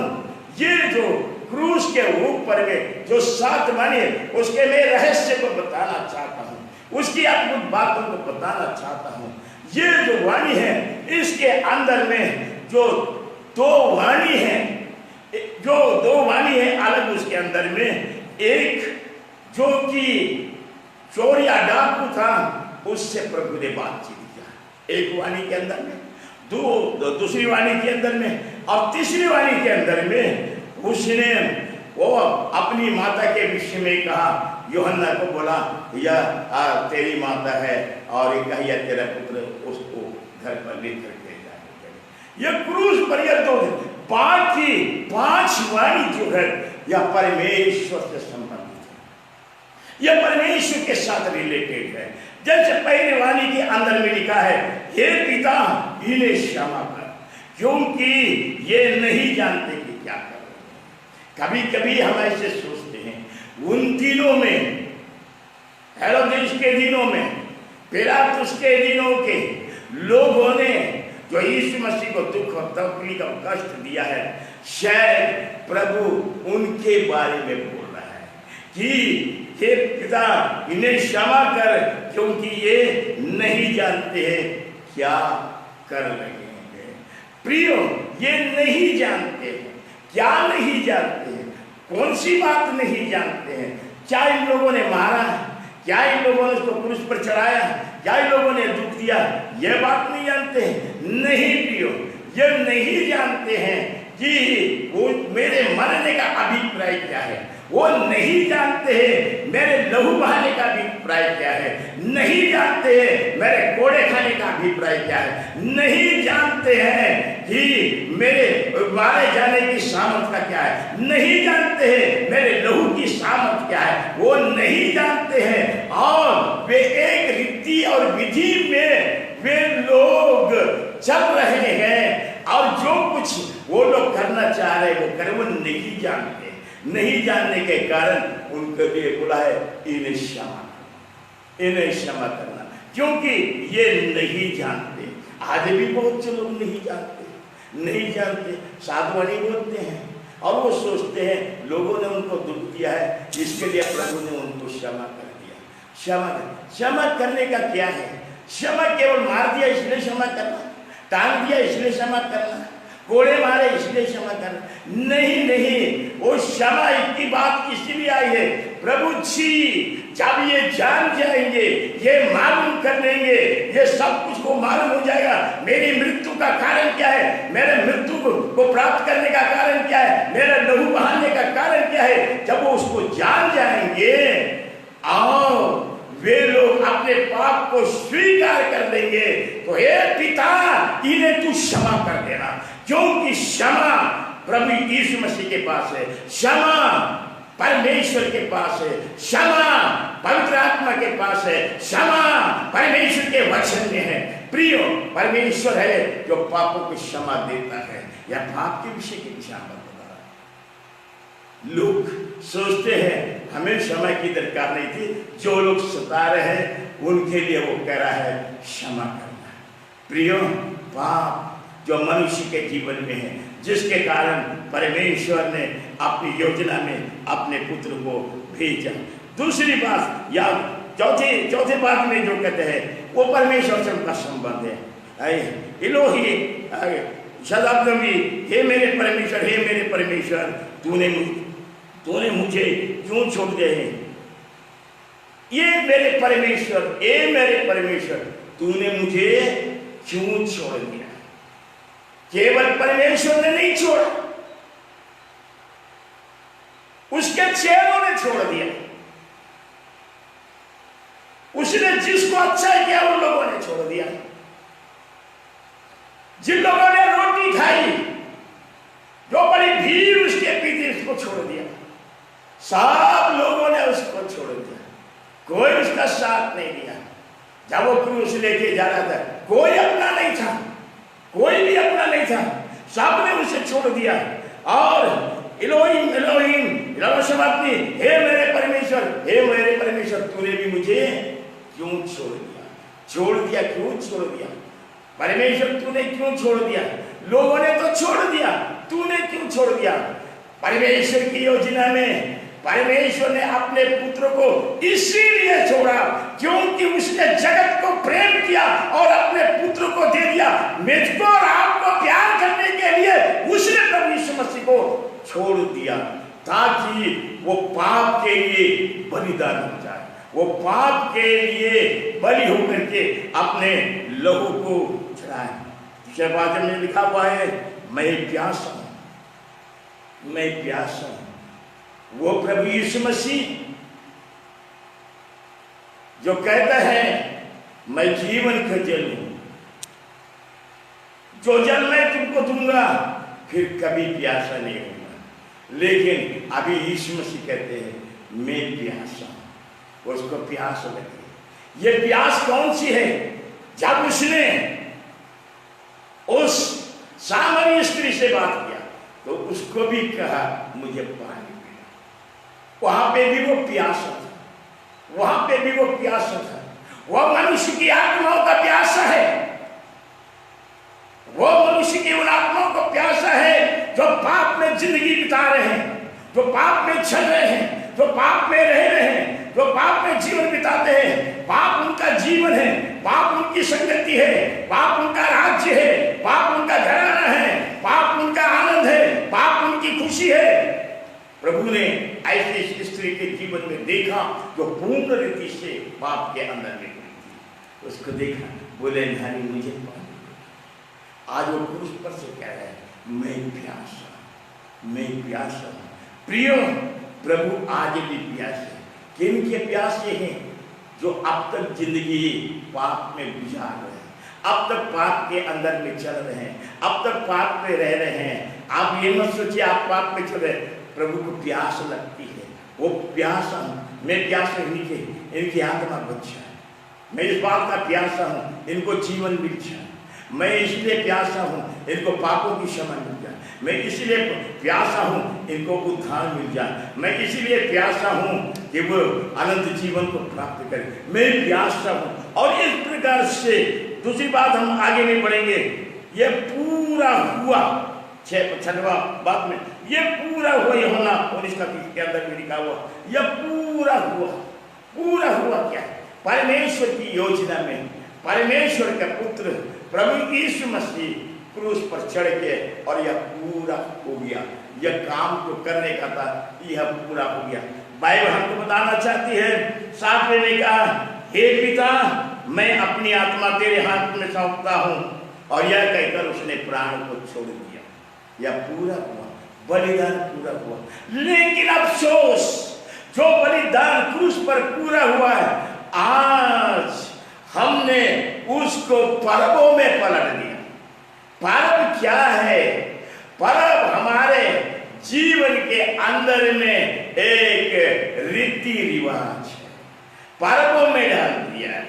ये जो क्रूस के ऊपर में जो 7 वाणी है, उसके मैं रहस्य को बताना चाहता हूं, उसकी अद्भुत बातों को बताना चाहता हूं। ये जो वाणी है, इसके अंदर में जो 2 वाणी है, जो 2 वाणी है अलग, उसके अंदर में एक जो कि चोर या डाकू था, उससे प्रभु ने बातचीत किया एक वाणी के अंदर में, दूसरी वाणी के अंदर में, और तीसरी वाणी के अंदर में उसने वो अपनी माता के विषय में कहा, यूहन्ना को बोला, यह तेरी माता है और यह तेरा पुत्र, उसको घर पर लेकर के जाए। यह क्रूस पर यह 2 है, बाकी 5 वाणी जो है यह परमेश्वर से संबंधित है, यह परमेश्वर के साथ रिलेटेड है। जैसे पहली वाणी के अंदर में लिखा है, हे पिता इन्हें क्षमा कर, क्योंकि ये नहीं जानते कि क्या कर। कभी कभी हम ऐसे सोचते हैं, उन दिनों में, हेरोदेस के दिनों में, पिलातुस के दिनों के लोगों ने जो यीशु मसीह को दुख और तकलीफ और कष्ट दिया है, शायद प्रभु उनके बारे में बोल रहा है कि हे पिता इन्हें क्षमा कर, क्योंकि ये नहीं जानते हैं क्या कर रहे हैं। प्रियो, ये नहीं जानते हैं, क्या नहीं जानते हैं, कौन सी बात नहीं जानते हैं। क्या इन लोगों ने मारा, क्या इन लोगों ने उसको क्रूस पर चढ़ाया, क्या इन लोगों ने दुख दिया, यह बात नहीं जानते हैं। नहीं प्रियो, ये नहीं जानते हैं कि वो मेरे मरने का अभिप्राय क्या है, वो नहीं जानते हैं मेरे लहू बहाने का अभिप्राय क्या है, नहीं जानते हैं मेरे कोड़े खाने का अभिप्राय क्या है, नहीं जानते हैं कि मेरे मारे जाने की सामर्थ का क्या है, नहीं जानते हैं मेरे लहू की सामर्थ क्या है, वो नहीं जानते हैं। और वे एक रीति और विधि में वे लोग चल रहे हैं, और जो कुछ वो लोग करना चाह रहे वो कर, वो नहीं जानते। नहीं जानने के कारण उनके लिए बोला है, इन्हें क्षमा करना, इन्हें क्षमा करना, क्योंकि ये नहीं जानते। आज भी बहुत से लोग नहीं जानते, नहीं जानते, 7 वाणी बोलते हैं और वो सोचते हैं लोगों ने उनको दुख दिया है, इसके लिए प्रभु ने उनको क्षमा कर दिया। क्षमा करने का क्या है? क्षमा केवल मार दिया इसलिए क्षमा करना, टांग दिया इसलिए क्षमा करना, कोड़े मारे इसलिए क्षमा करना? नहीं, वो क्षमा की बात इसलिए आई है, प्रभु जी जब ये जान जाएंगे, ये मालूम कर लेंगे, ये सब कुछ को मालूम हो जाएगा, मेरी मृत्यु का कारण क्या है, मेरे मृत्यु को प्राप्त करने का कारण क्या है, मेरा लहू बहाने का कारण क्या है, जब वो उसको जान जाएंगे और वे लोग अपने पाप को स्वीकार कर लेंगे, तो हे पिता इन्हें तू क्षमा कर देना, क्योंकि क्षमा प्रभु यीशु मसीह के पास है, क्षमा परमेश्वर के पास है, क्षमा पवित्र आत्मा के पास है, क्षमा परमेश्वर के वचन में है। प्रियो, परमेश्वर है जो पापों को क्षमा देता है। या पाप के विषय की दिशा में लोग सोचते हैं हमें क्षमा की दरकार नहीं थी, जो लोग सता रहे हैं उनके लिए वो कह रहा है क्षमा करना। प्रियो, पाप जो मनुष्य के जीवन में है, जिसके कारण परमेश्वर ने अपनी योजना में अपने पुत्र को भेजा। दूसरी बात या चौथे बात में जो कहते हैं वो परमेश्वर से उनका संबंध है। इलोही शब्द भी, हे मेरे परमेश्वर, हे मेरे परमेश्वर, तूने तूने मुझे क्यों छोड़ दिया है? ये मेरे परमेश्वर तूने मुझे क्यों छोड़ दिया? केवल परमेश्वर ने नहीं छोड़ा, उसके चेलों ने छोड़ दिया। उसने जिसको अच्छा किया उन लोगों ने छोड़ दिया। जिन लोगों ने रोटी खाई, जो बड़ी भीड़ उसके पीछे, उसको छोड़ दिया। सब लोगों ने उसको छोड़ दिया, कोई उसका साथ नहीं दिया। जब वो क्रूस लेके जा रहा था, कोई अपना नहीं था, कोई भी अपना नहीं था, सबने उसे छोड़ दिया। और इलोहिम इलोहिम शब्दार्थी, हे मेरे परमेश्वर तूने भी मुझे क्यों छोड़ दिया? क्यों छोड़ दिया? परमेश्वर तूने क्यों छोड़ दिया? लोगों ने तो छोड़ दिया, तूने क्यों छोड़ दिया? परमेश्वर की योजना में परमेश्वर ने अपने पुत्र को इसीलिए छोड़ा क्योंकि उसने जगत को प्रेम किया और अपने पुत्र को दे दिया। मुझको और आपको प्यार करने के लिए उसने प्रभु यीशु मसीह को छोड़ दिया, ताकि वो पाप के लिए बलिदान हो जाए, वो पाप के लिए बलि होकर के अपने लहू को चढ़ाए। दूसरे वाक्य में लिखा हुआ है, मैं प्यासा हूं। वो प्रभु यीशु मसीह जो कहता है, मैं जीवन का जल हूं, जो जल मैं तुमको दूंगा फिर कभी प्यासा नहीं होगा। लेकिन अभी यीशु मसीह कहते हैं, मैं प्यासा हूं। उसको प्यास लगी। ये प्यास कौन सी है? जब उसने उस सामरी स्त्री से बात किया तो उसको भी कहा, मुझे पानी पिला। वहां पे भी वो प्यासा था, वह मनुष्य की आत्माओं का प्यासा है। वो मनुष्य की उन आत्माओं को प्यासा है जो पाप में जिंदगी बिता रहे हैं, जो पाप में चल रहे हैं, जो पाप में रह रहे हैं, जो पाप में जीवन बिताते हैं। पाप उनका जीवन है, पाप उनकी संगति है, पाप उनका राज्य है, पाप उनका घराना है, पाप उनका आनंद है, पाप उनकी खुशी है। प्रभु ने ऐसी स्त्री के जीवन में देखा जो पूर्ण रीति से पाप के अंदर में थी। उसको देखा, बोले नारी मुझे पानी। आज वो क्रूस पर से कह रहा है, मैं प्यासा हूं। प्रियो, प्रभु आज भी प्यास है। किन के प्यासे हैं? जो अब तक जिंदगी पाप में गुजार रहे हैं, अब तक पाप के अंदर में चल रहे हैं, अब तक पाप में रह रहे हैं। आप ये मत सोचिए आप पाप में चल रहे। प्रभु को प्यास लगती है, वो प्यासा हूं, मैं प्यासा हूं। इनकी आत्मा बच्चा है, मैं इस बात का प्यासा हूं, इनको जीवन मिल जाए। मैं इसलिए प्यासा हूं, इनको पापों की क्षमा मिल जाए। मैं इसलिए प्यासा हूं, इनको उद्धार मिल जाए। मैं इसलिए प्यासा हूं कि वो अनंत जीवन को प्राप्त करें। मैं प्यासा हूं। और इस प्रकार से दूसरी बात हम आगे नहीं बढ़ेंगे। ये पूरा हुआ, 6वां बात में ये पूरा हुआ। यूहन्ना 19 के अंदर भी लिखा हुआ, यह पूरा हुआ क्या? परमेश्वर की योजना में परमेश्वर का पुत्र प्रभु यीशु मसीह क्रूस पर चढ़ के, और यह पूरा हो गया। यह काम जो करने का था, यह पूरा हो गया। बाइबल हमको बताना चाहती है, 7वें में कहा, हे पिता, मैं अपनी आत्मा तेरे हाथ में सौंपता हूं। और यह कहकर उसने प्राण को छोड़ दिया। यह पूरा हुआ, बलिदान पूरा हुआ। लेकिन अफसोस, जो बलिदान क्रूस पर पूरा हुआ है, आज हमने उसको पर्वों में पलट दिया। पर्व क्या है? पर्व हमारे जीवन के अंदर में एक रीति रिवाज है, पर्वों में डाल दिया है।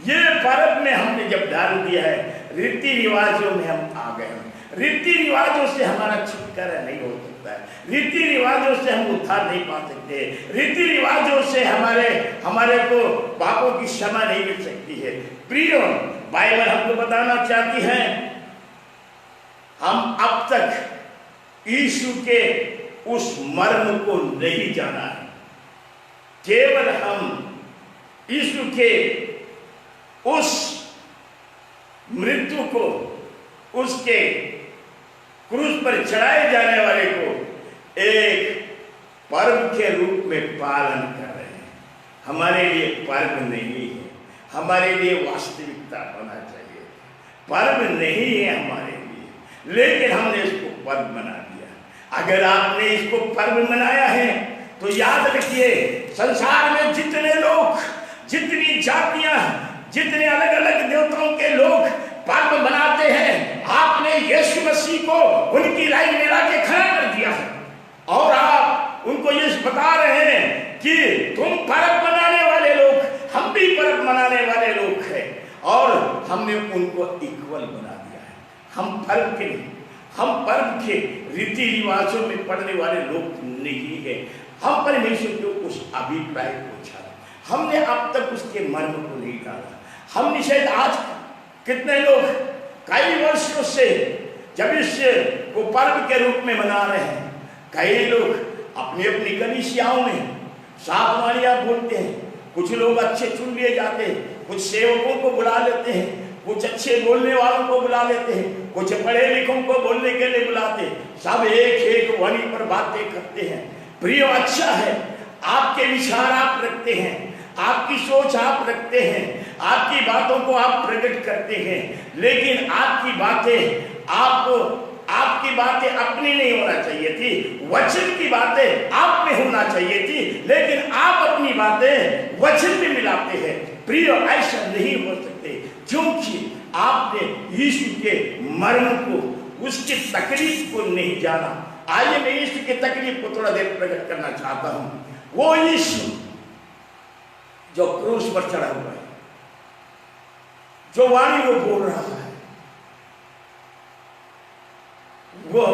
ये पर्व में हमने जब डाल दिया है, रीति रिवाजों में हम आ गए हैं। रीति रिवाजों से हमारा छुटकारा नहीं हो सकता है, रीति रिवाजों से हम उद्धार नहीं पा सकते, रीति रिवाजों से हमारे को पापों की क्षमा नहीं मिल सकती है। प्रियो, बाइबल हमको बताना चाहती है, हम अब तक यीशु के उस मर्म को नहीं जाना है। केवल हम यीशु के उस मृत्यु को, उसके क्रूस पर चढ़ाए जाने वाले को एक पर्व के रूप में पालन कर रहे हैं। हमारे लिए पर्व नहीं है, हमारे लिए वास्तविकता होना चाहिए। पर्व नहीं है हमारे लिए, लेकिन हमने इसको पर्व बना दिया। अगर आपने इसको पर्व बनाया है तो याद रखिए, संसार में जितने लोग, जितनी जातियां, जितने अलग अलग देवताओं के लोग पर्व बनाते हैं, आपने यीशु मसीह को उनकी लाइन में लाके खड़ा कर दिया है और आप उनको ये बता रहे हैं कि तुम पर्व मनाने वाले लोग, हम भी पर्व मनाने वाले लोग हैं, और हमने उनको इक्वल बना दिया है। हम पर्व के नहीं, हम पर्व के रीति रिवाजों में पढ़ने वाले लोग नहीं है। हम परमेश्वर के उस अभिप्राय को छाड़ा, हमने अब तक उसके मर्म को नहीं डाला। हमने शायद आज कितने लोग कई वर्षों से जब इस को पर्व के रूप में मना रहे हैं, कई लोग अपनी अपनी कलीसियाओं में सावधानियां बोलते हैं। कुछ लोग अच्छे चुन लिए जाते हैं, कुछ सेवकों को बुला लेते हैं, कुछ अच्छे बोलने वालों को बुला लेते हैं, कुछ पढ़े लिखों को बोलने के लिए बुलाते हैं। सब एक एक वाणी पर बातें करते हैं। प्रिय, अच्छा है, आपके विचार आप रखते हैं, आपकी सोच आप रखते हैं, आपकी बातों को आप प्रकट करते हैं, लेकिन आपकी बातें अपनी नहीं होना चाहिए थी, वचन की बातें आप में होना चाहिए थी, लेकिन आप अपनी बातें वचन में मिलाते हैं। प्रिय, ऐसा नहीं हो सकते, क्योंकि आपने यीशु के मर्म को, उसकी तकलीफ को नहीं जाना। आइए मैं यीशु की तकलीफ को थोड़ा देर प्रकट करना चाहता हूं। वो यीशु जो क्रूस पर चढ़ा हुआ है, जो वाणी वो बोल रहा है, वो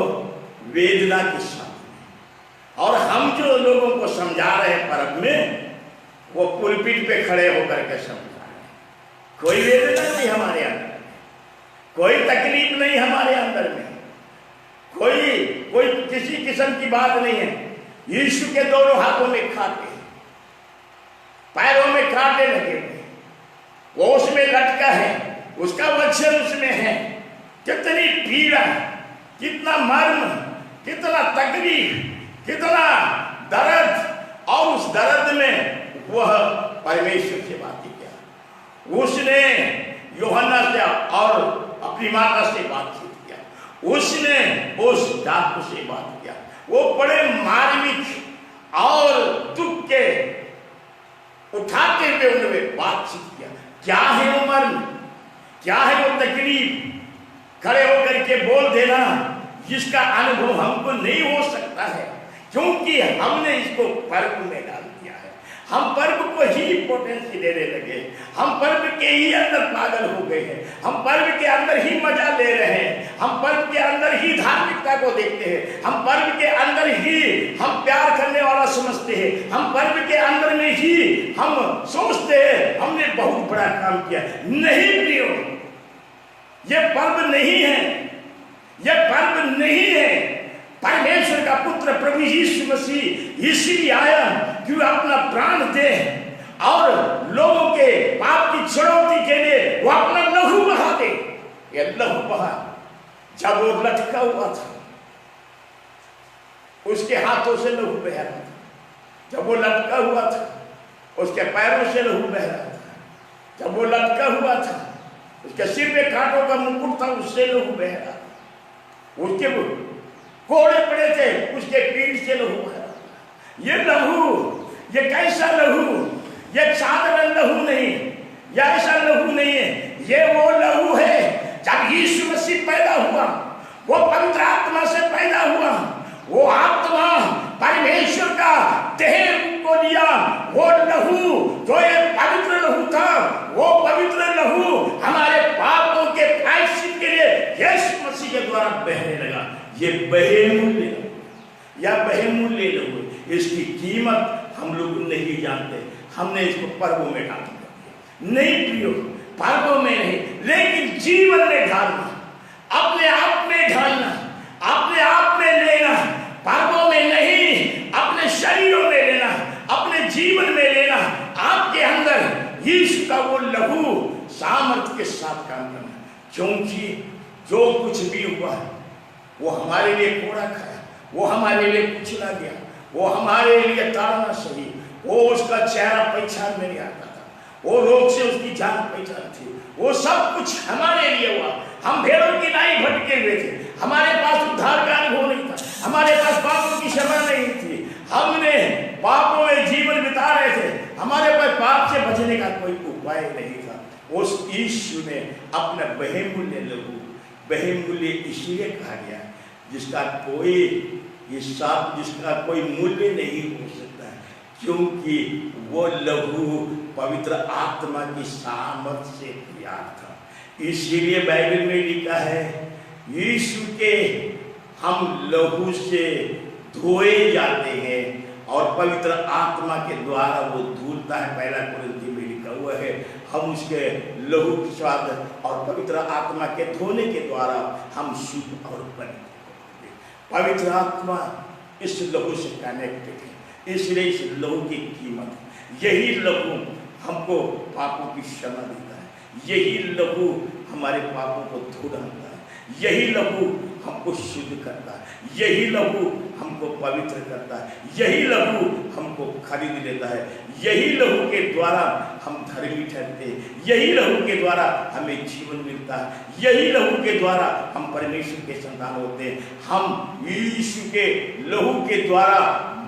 वेदना के साथ, और हम जो लोगों को समझा रहे हैं पर्व में, वो पुलपिट पे खड़े होकर के समझा रहे हैं। कोई वेदना नहीं हमारे अंदर में, कोई तकलीफ नहीं हमारे अंदर में, कोई किसी किस्म की बात नहीं है। यीशु के दोनों हाथों में कांटे, पैरों में कांटे लगे हुए, वो उसमें लटका है, उसका वचन उसमें है। कितनी पीड़ा, कितना मर्म, कितना तकलीफ, कितना दर्द, और उस दर्द में वह परमेश्वर से बातें किया। उसने यूहन्ना से और अपनी माता से बातचीत किया, उसने उस डाकू से बात किया। वो बड़े मार्मिक और दुख के उठाते हुए उन्होंने बातचीत किया। क्या है वो मर्म, क्या है वो तकलीफ, खड़े होकर के बोल देना, जिसका अनुभव हमको नहीं हो सकता है, क्योंकि हमने इसको पर्व में डाल दिया है। हम पर्व को ही इंपॉर्टेंस देने लगे, हम पर्व के ही अंदर पागल हो गए हैं, हम पर्व के अंदर ही मजा ले रहे हैं, हम पर्व के अंदर ही धार्मिकता को देखते हैं, हम पर्व के अंदर ही हम प्यार करने वाला समझते हैं, हम पर्व के अंदर में ही हम सोचते हैं हमने बहुत बड़ा काम किया। नहीं प्रियो, ये पर्व नहीं है, ये पर्व नहीं है। परमेश्वर का पुत्र प्रभु यीशु मसीह इसीलिए आया कि वह अपना प्राण दे और लोगों के पाप की छुड़ौती के लिए वो अपना लहू बहा दे। ये लहू बहा जब वो लटका हुआ था, उसके हाथों से लहू बह रहा था। जब वो लटका हुआ था, उसके पैरों से लहू बह रहा था। जब वो लटका हुआ था, उसके सिर में कांटों का मुकुट था, उससे लहू बह रहा था। उसके कोड़े पड़े थे, उसके पीठ से लहू बह रहा था। ये लहू, ये कैसा लहू, ये साधारण लहू नहीं, ये ऐसा लहू नहीं है। ये वो लहू है जब यीशु मसीह पैदा हुआ, वो पवित्र आत्मा से पैदा हुआ, वो आत्मा परमेश्वर का देह को लिया। वो लहू जो ये पवित्र लहू था, वो पवित्र लहू हमारे पापों के प्रायश्चित के लिए यीशु मसीह के द्वारा बहने लगा। ये बहुमूल्य, या बहुमूल्य लहू, इसकी कीमत हम लोग नहीं जानते। हमने इसको पर्वों में डाल दिया। नहीं प्रियो, पर्वों में नहीं, लेकिन जीवन में ढालना, अपने आप में ढालना, अपने आप में लेना, पर्वों में नहीं, अपने शरीरों में लेना, अपने जीवन में लेना। आपके अंदर यीशु का वो लहू सामर्थ्य के साथ काम करना, क्योंकि जो कुछ भी हुआ वो हमारे लिए कोड़ा खाया, वो हमारे लिए कुचला गया, वो हमारे लिए ताड़ना सही, वो उसका चेहरा पहचान में नहीं आता था, वो रोग से उसकी जान पहचान थी, वो सब कुछ हमारे लिए हुआ। हम भेड़ों की नाई भटके हुए थे, हमारे पास उद्धार का अनुभव नहीं था, हमारे पास पापों की क्षमा नहीं थी, हमने पापों में जीवन बिता रहे थे, हमारे पास पाप से बचने का कोई उपाय नहीं था। उस यीशु ने अपना बहुमूल्य लहू, बहुमूल्य इसलिए कहा गया जिसका कोई हिसाब, जिसका कोई मूल्य नहीं हो सकता है, क्योंकि वो लहू पवित्र आत्मा की सामर्थ से तैयार था। इसीलिए बाइबल में लिखा है यीशु के हम लहू से धोए जाते हैं और पवित्र आत्मा के द्वारा वो धुलता है। पहला कुरिन्थियों में लिखा हुआ है हम उसके लहू के स्वाद और पवित्र आत्मा के धोने के द्वारा हम शुद्ध और पवित्र। पवित्र आत्मा इस लहू से कनेक्टेड है, इसलिए इस लहू की कीमत, यही लहू हमको पापों की क्षमा देता है, यही लहू हमारे पापों को धो डालता है, यही लहू हमको शुद्ध करता है, यही लहू हमको पवित्र करता है, यही लहू हमको खरीद लेता है, यही लहू के द्वारा हम धर्मी ठहरते हैं, यही लहू के द्वारा हमें जीवन मिलता है, यही लहू के द्वारा हम परमेश्वर के संतान होते हैं। हम यीशु के लहू के द्वारा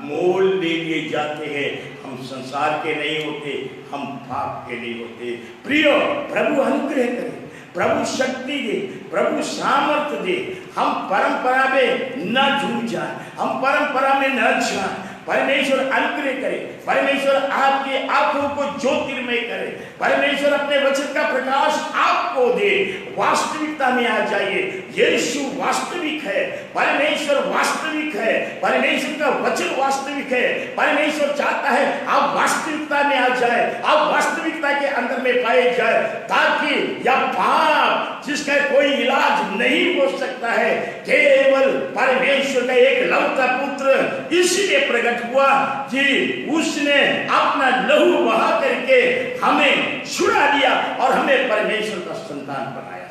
मोल ले लिए जाते हैं, हम संसार के नहीं होते, हम पाप के नहीं होते। प्रियो, प्रभु अनुग्रह करे, प्रभु शक्ति दे, प्रभु सामर्थ्य दे, हम परंपरा में न झूठ जाए, हम परंपरा में न जाए। परमेश्वर अनुग्रह करे, परमेश्वर आपके आंखों को ज्योतिर्मय करे, परमेश्वर अपने वचन का प्रकाश आपको दे, वास्तविकता में आ जाइए। यीशु वास्तविक है, परमेश्वर वास्तविक है, परमेश्वर का वचन वास्तविक है। परमेश्वर चाहता है आप वास्तविकता में आ जाए, आप वास्तविकता के अंदर में पाए जाए, ताकि यह पाप जिसका कोई इलाज नहीं हो सकता है, केवल परमेश्वर का एक लौता पुत्र इसीलिए प्रकट हुआ कि उसने अपना लहू बहा करके हमें छुड़ा लिया और हमें परमेश्वर का संतान बनाया।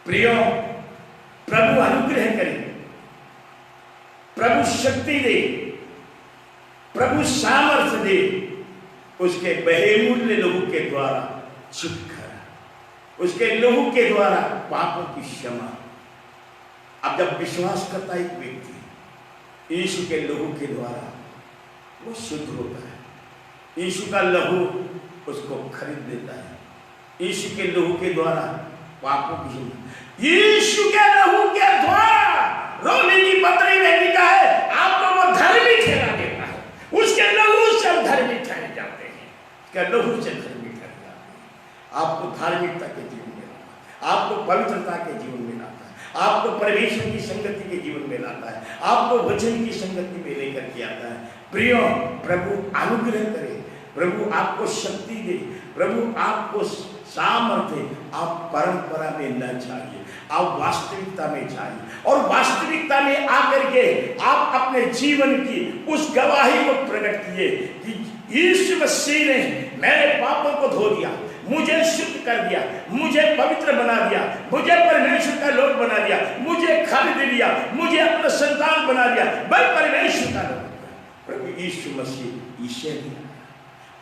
प्रियो, प्रभु अनुग्रह करे, प्रभु शक्ति दे, प्रभु सामर्थ्य दे, उसके बहुमूल्य लहू के द्वारा छुटकारा, उसके लहू के द्वारा पापों की क्षमा। अब जब विश्वास करता है एक व्यक्ति यीशु के लहू के द्वारा, वो शुद्ध होता है। यीशु का लहू उसको खरीद देता है, यीशु के लहू के द्वारा पापों की क्षमा। यीशु के लहू के द्वारा रोमी की पत्री में लिखा है आपको वो धर्मी ठहरा देता है, उसके लहू से हम धर्मी ठहर जाते हैं, उसके लहू से धर्मी ठहर जाते हैं। आपको धार्मिकता के जीवन में लाता है, आपको पवित्रता के जीवन में लाता है, आपको परमेश्वर की संगति के जीवन में लाता है, आपको वचन की संगति में लेकर के आता है। प्रियो, प्रभु अनुग्रह करे, प्रभु आपको शक्ति दे, प्रभु आपको सामर्थ्य। आप परंपरा में न जाइए, आप वास्तविकता में जाइए और वास्तविकता में आकर के आप अपने जीवन की उस गवाही को प्रकट किए कि यीशु मसीह ने मेरे पापों को धो दिया, मुझे शुद्ध कर दिया, मुझे पवित्र बना दिया, मुझे परमेश्वर का लोक बना दिया, मुझे खरीद लिया, मुझे अपना संतान बना दिया, मैं परमेश्वर का लोक। प्रभु यीशु मसीह ईश्वर।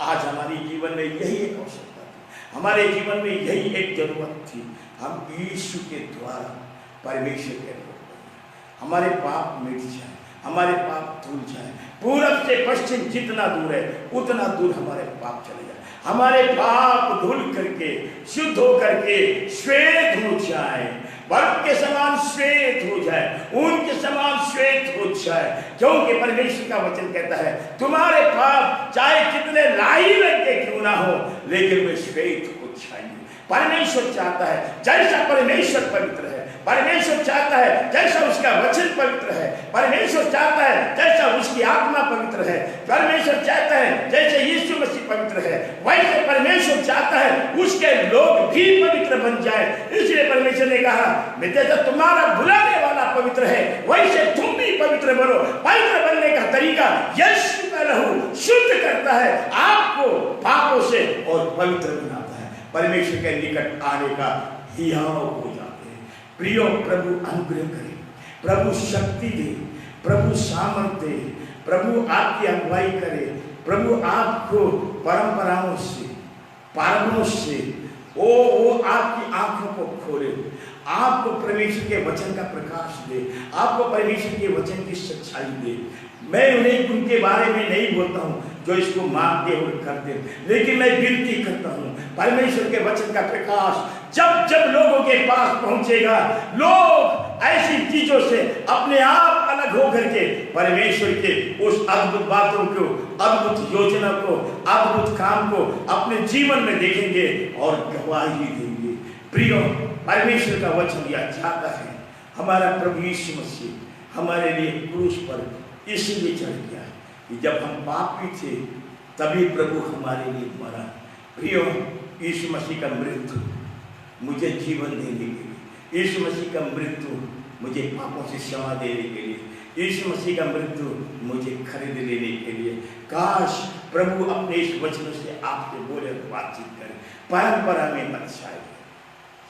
आज हमारे जीवन में यही एक आवश्यकता थी, हमारे जीवन में यही एक जरूरत थी, हम यीशु के द्वारा परमेश्वर के लोक बने, हमारे पाप मिट जाए, हमारे पाप धुल जाए। पूरब से पश्चिम जितना दूर है उतना दूर हमारे पाप चले जाए, हमारे पाप धुल करके शुद्ध हो करके श्वेत हो जाए, बर्फ के समान श्वेत हो जाए, ऊन के समान श्वेत हो जाए। क्योंकि परमेश्वर का वचन कहता है तुम्हारे पाप चाहे कितने लाही रंग के क्यों ना हो, लेकिन वे श्वेत हो जाएंगे। परमेश्वर चाहता है जैसा परमेश्वर पवित्र है, परमेश्वर चाहता है जैसा उसका वचन पवित्र है, परमेश्वर चाहता है जैसा उसकी आत्मा पवित्र है, परमेश्वर चाहता है जैसे यीशु मसीह पवित्र है, वैसे परमेश्वर चाहता है उसके लोग भी पवित्र बन जाए। इसलिए परमेश्वर ने कहा जैसा तुम्हारा बुलाने वाला पवित्र है वैसे तुम भी पवित्र बनो। पवित्र बनने का तरीका यीशु का लहू शुद्ध करता है, आपको पापों से और पवित्र बनाता है, परमेश्वर के निकट आने का हियाव हो जाते हैं। प्रियो, प्रभु अनुग्रह करे, प्रभु शक्ति दे, प्रभु सामर्थ्य दे, प्रभु आपकी अगुवाई करे, प्रभु आपको परंपराओं से, पारंपरों से वो आपकी आंखों को खोले, आपको परमेश्वर के वचन का प्रकाश दे, आपको परमेश्वर के वचन की सच्चाई दे। मैं उन्हें उनके बारे में नहीं बोलता हूँ जो इसको मानते और करते, लेकिन मैं विनती करता हूँ परमेश्वर के वचन का प्रकाश जब जब लोगों के पास पहुंचेगा, लोग ऐसी चीजों से अपने आप अलग होकर के परमेश्वर के उस अद्भुत बातों को, अद्भुत योजना को, अद्भुत काम को अपने जीवन में देखेंगे और गवाही देंगे। प्रियो, परमेश्वर का वचन यह चाहता है, हमारा प्रभु यीशु मसीह हमारे लिए क्रूस पर इसलिए चढ़ गया कि जब हम पापी थे तभी प्रभु हमारे लिए मरा। प्रियो, यीशु मसीह का मृत्यु मुझे जीवन देने के लिए, यीशु मसीह का मृत्यु मुझे पापों से क्षमा देने के लिए, यीशु मसीह का मृत्यु मुझे खरीद लेने के लिए। काश प्रभु अपने इस वचनों से आपसे बोले, बातचीत करें। परंपरा में मत जाइए,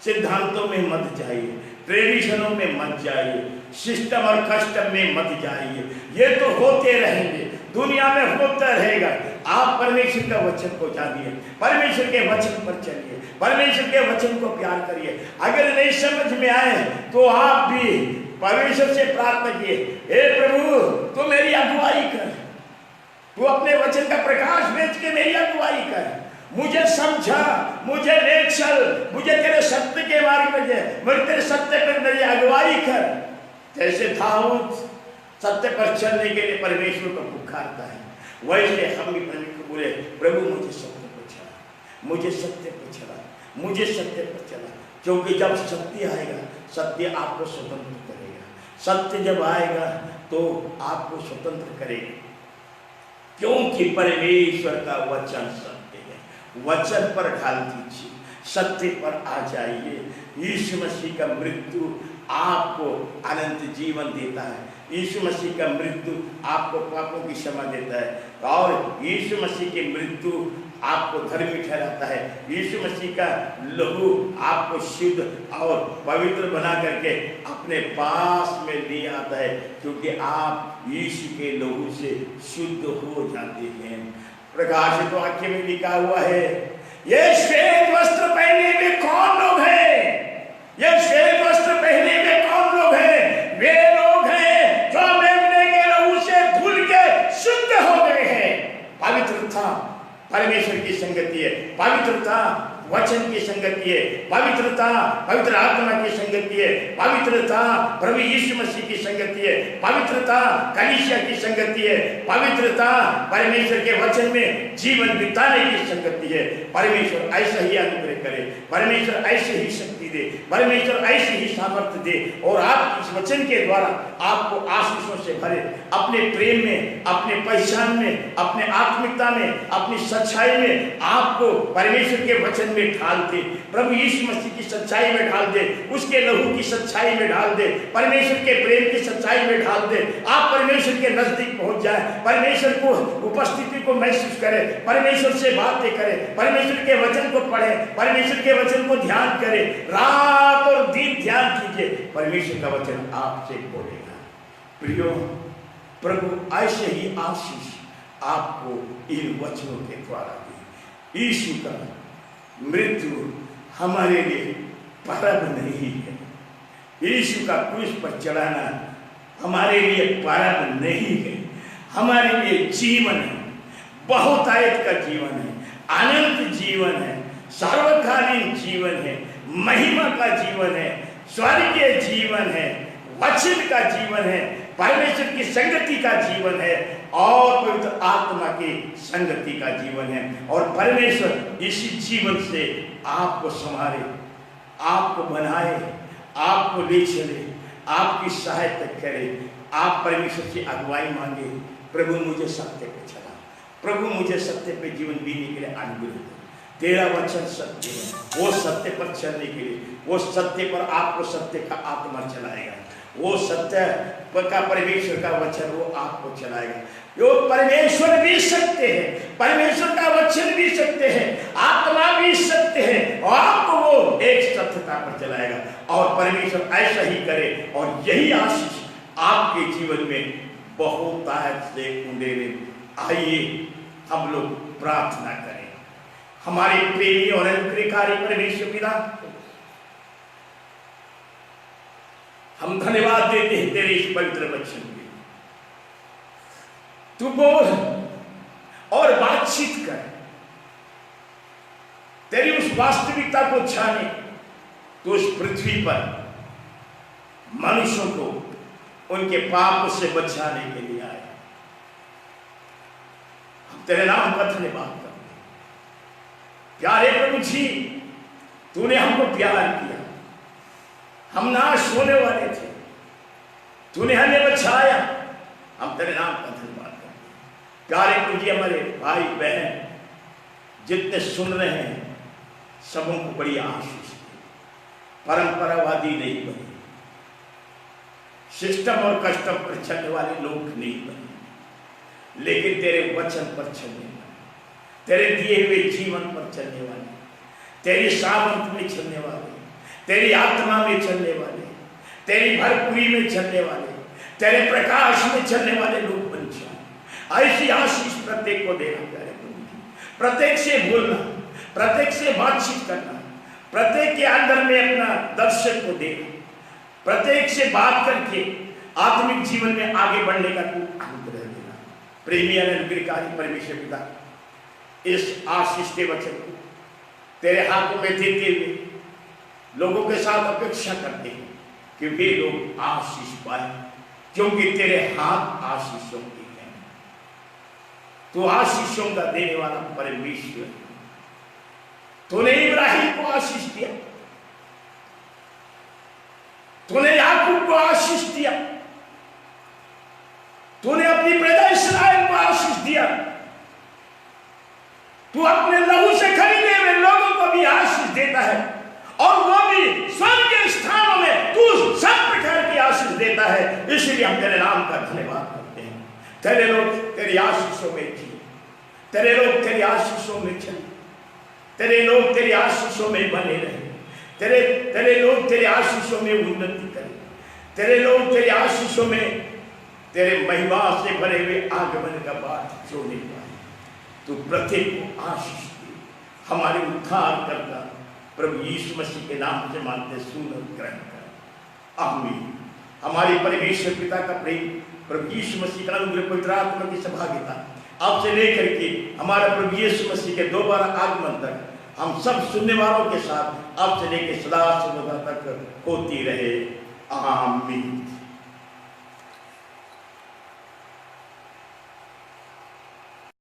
सिद्धांतों में मत जाइए, ट्रेडिशनों में मत जाइए, सिस्टम और कस्टम में मत जाइए। ये तो होते रहेंगे, दुनिया में होता रहेगा। आप परमेश्वर का वचन को जानिए, परमेश्वर के वचन पर चलिए, परमेश्वर के वचन को प्यार करिए। अगर नहीं समझ में आए तो आप भी परमेश्वर से प्रार्थना किए, हे प्रभु तू मेरी अगुवाई कर, तू अपने वचन का प्रकाश भेज के मेरी अगुवाई कर, मुझे समझा, मुझे ले चल, मुझे तेरे सत्य के मार्ग में दे, मुझे तेरे सत्य पर मेरी अगुवाई कर। जैसे दाऊद सत्य पर चलने के लिए परमेश्वर को पुकारता है, वैसे हम भी परमेश्वर को बोले, प्रभु मुझे सत्य पर चला, मुझे सत्य पर चला, मुझे सत्य पर चला। क्योंकि जब सत्य आएगा, सत्य आपको स्वतंत्र करेगा। सत्य जब आएगा तो आपको स्वतंत्र करेगा, क्योंकि परमेश्वर का वचन सत्य है। वचन पर ढाल दीजिए, सत्य पर आ जाइए। यीशु मसीह का मृत्यु आपको अनंत जीवन देता है, यीशु मसीह का मृत्यु आपको पापों की क्षमा देता है, और यीशु मसीह की मृत्यु आपको धर्मी ठहराता है। यीशु मसीह का लहू आपको शुद्ध और पवित्र बना करके अपने पास में ले आता है, क्योंकि आप यीशु के लहू से शुद्ध हो जाते हैं। प्रकाशित वाक्य में लिखा हुआ है, ये श्वेत वस्त्र पहने हुए कौन लोग हैं? ये श्वेत वस्त्र पहने हुए कौन लोग हैं? वे लोग हैं जो मेमने के लहू से धुल के शुद्ध हो गए हैं। पवित्रता परमेश्वर की संगति है, पवित्रता वचन की संगति है, पवित्रता पवित्र आत्मा की संगति है, पवित्रता प्रभु यीशु मसीह की संगति है, पवित्रता कलीसिया की संगति है, पवित्रता परमेश्वर के वचन में जीवन बिताने की संगति है। परमेश्वर ऐसा ही अनुग्रह करे, परमेश्वर ऐसे ही शक्ति दे, परमेश्वर ऐसे ही सामर्थ्य दे, और आप इस वचन के द्वारा आपको आशीषों से भरे, अपने प्रेम में, अपने पहचान में, अपने आत्मिकता में, अपनी सच्चाई में आपको परमेश्वर के वचन में ढाल दे, प्रभु यीशु मसीह की सच्चाई में ढाल दे, उसके लहू की सच्चाई में ढाल दे, परमेश्वर के प्रेम की सच्चाई में ढाल दे। आप परमेश्वर के नजदीक पहुंच जाए, परमेश्वर को उपस्थिति को महसूस करें, परमेश्वर से बातें करें, परमेश्वर के वचन को पढ़ें, परमेश्वर के वचन को ध्यान करें, रात और दिन ध्यान कीजिए, परमेश्वर का वचन आपसे बोलेगा। प्रियो, प्रभु ऐसे ही आशीष आपको इन वचनों के द्वारा दी। यीशु का मृत्यु हमारे लिए परब नहीं है, यीशु का क्रूस पर चढ़ाना हमारे लिए परब नहीं है, हमारे लिए जीवन है, बहुतायत का जीवन है, अनंत जीवन है, सर्वकालीन जीवन है, महिमा का जीवन है, स्वर्गीय जीवन है, वचन का जीवन है, परमेश्वर की संगति का जीवन है, और पवित्र आत्मा की संगति का जीवन है। और परमेश्वर इसी जीवन से आपको संभाले, आपको बनाए, आपको ले चले, आपकी सहायता करे। आप परमेश्वर से अगुवाई मांगे, प्रभु मुझे सत्य पे चला, प्रभु मुझे सत्य पे जीवन जीने के लिए अनुग्रह दे, तेरा वचन सत्य है। वो सत्य पर चलने के लिए, वो सत्य पर आपको सत्य का आत्मा चलाएगा, वो सत्य का परमेश्वर का वचन वो आपको चलाएगा। वो परमेश्वर भी सत्य है, परमेश्वर का वचन भी सत्य है, आत्मा भी सत्य है, और आपको वो एक सत्यता पर चलाएगा। और परमेश्वर ऐसा ही करे, और यही आशीष आपके जीवन में बहुतायत से उंडेरे। आइए हम लोग प्रार्थना करें। हमारे प्रेमी और अनुग्रहकारी परमेश्वर पिता, हम धन्यवाद देते हैं तेरे इस पवित्र वचन के। तू बोल और बातचीत कर, तेरी उस वास्तविकता को जाने तो उस पृथ्वी पर मनुष्यों को उनके पाप से बचाने के लिए आए। हम तेरे नाम का धन्यवाद करते हैं। प्यारे प्रभु जी, तूने हमको प्यार किया, हम नाश होने वाले थे, तूने हमें बचाया। हम तेरे नाम का धन्यवाद करते हैं। प्यारे प्रभु जी, हमारे भाई बहन जितने सुन रहे हैं सबों को बड़ी आशीष दे। परंपरावादी नहीं बने, सिस्टम और कस्टम पर चलने वाले लोग नहीं बने, लेकिन तेरे वचन पर चलने वाले, तेरे दिए हुए जीवन पर चलने वाले, तेरी सामर्थ में चलने वाले, तेरी आत्मा में चलने वाले, तेरी भरपूरी में चलने वाले, तेरे प्रकाश में चलने वाले लोग बन जाए। ऐसी आशीष प्रत्येक को देना प्यारे प्रभु जी। प्रत्येक से बोलना, प्रत्येक से बातचीत करना, प्रत्येक के अंदर में अपना दर्शन को देना, प्रत्येक से बात करके आत्मिक जीवन में आगे बढ़ने का तू अनुग्रह देना। प्रेमी अनुग्रहकारी परमेश्वर पिता, इस आशीष के वचन को तेरे हाथों में देते हुए लोगों के साथ अपेक्षा करते हैं कि वे लोग आशीष पाए, क्योंकि तेरे हाथ आशीषों के हैं। तू आशीषों का देने वाला परमेश्वर है। तूने इब्राहिम को आशीष दिया, तूने याकूब को आशीष दिया, तूने अपनी प्रजा इस्राएल को आशीष दिया। तू अपने लहू से खरीदे हुए लोगों को भी आशीष देता है, और वो भी स्वर्ग के स्थानों में तू सब प्रकार की आशीष देता है। इसलिए हम तेरे नाम का धन्यवाद करते हैं। तेरे लोग तेरी आशीषों में जिए, तेरे लोग तेरी आशीषों में चले, तेरे लोग तेरी आशीषों में बने रहे, तेरे लोग तेरे आशीषों में उन्नति करें, तेरे लोग तेरे आशीषों में तेरे महिमा से भरे हुए आगमन का बात जोड़ने पाए। तू प्रत्येक को आशीष दे। हमारे उद्धार करता प्रभु यीशु मसीह के नाम से मानते सुन और ग्रहण कर, आमीन। हमारे परमेश्वर पिता का प्रेम, प्रभु यीशु मसीह का अनुग्रह, पवित्र आत्मा की सहभागिता आपसे लेकर के हमारा प्रभु यीशु मसीह के दोबारा आगमन तक हम सब सुनने वालों के साथ आपसे लेकर सदा सर्वदा तक होती रहे, आमीन।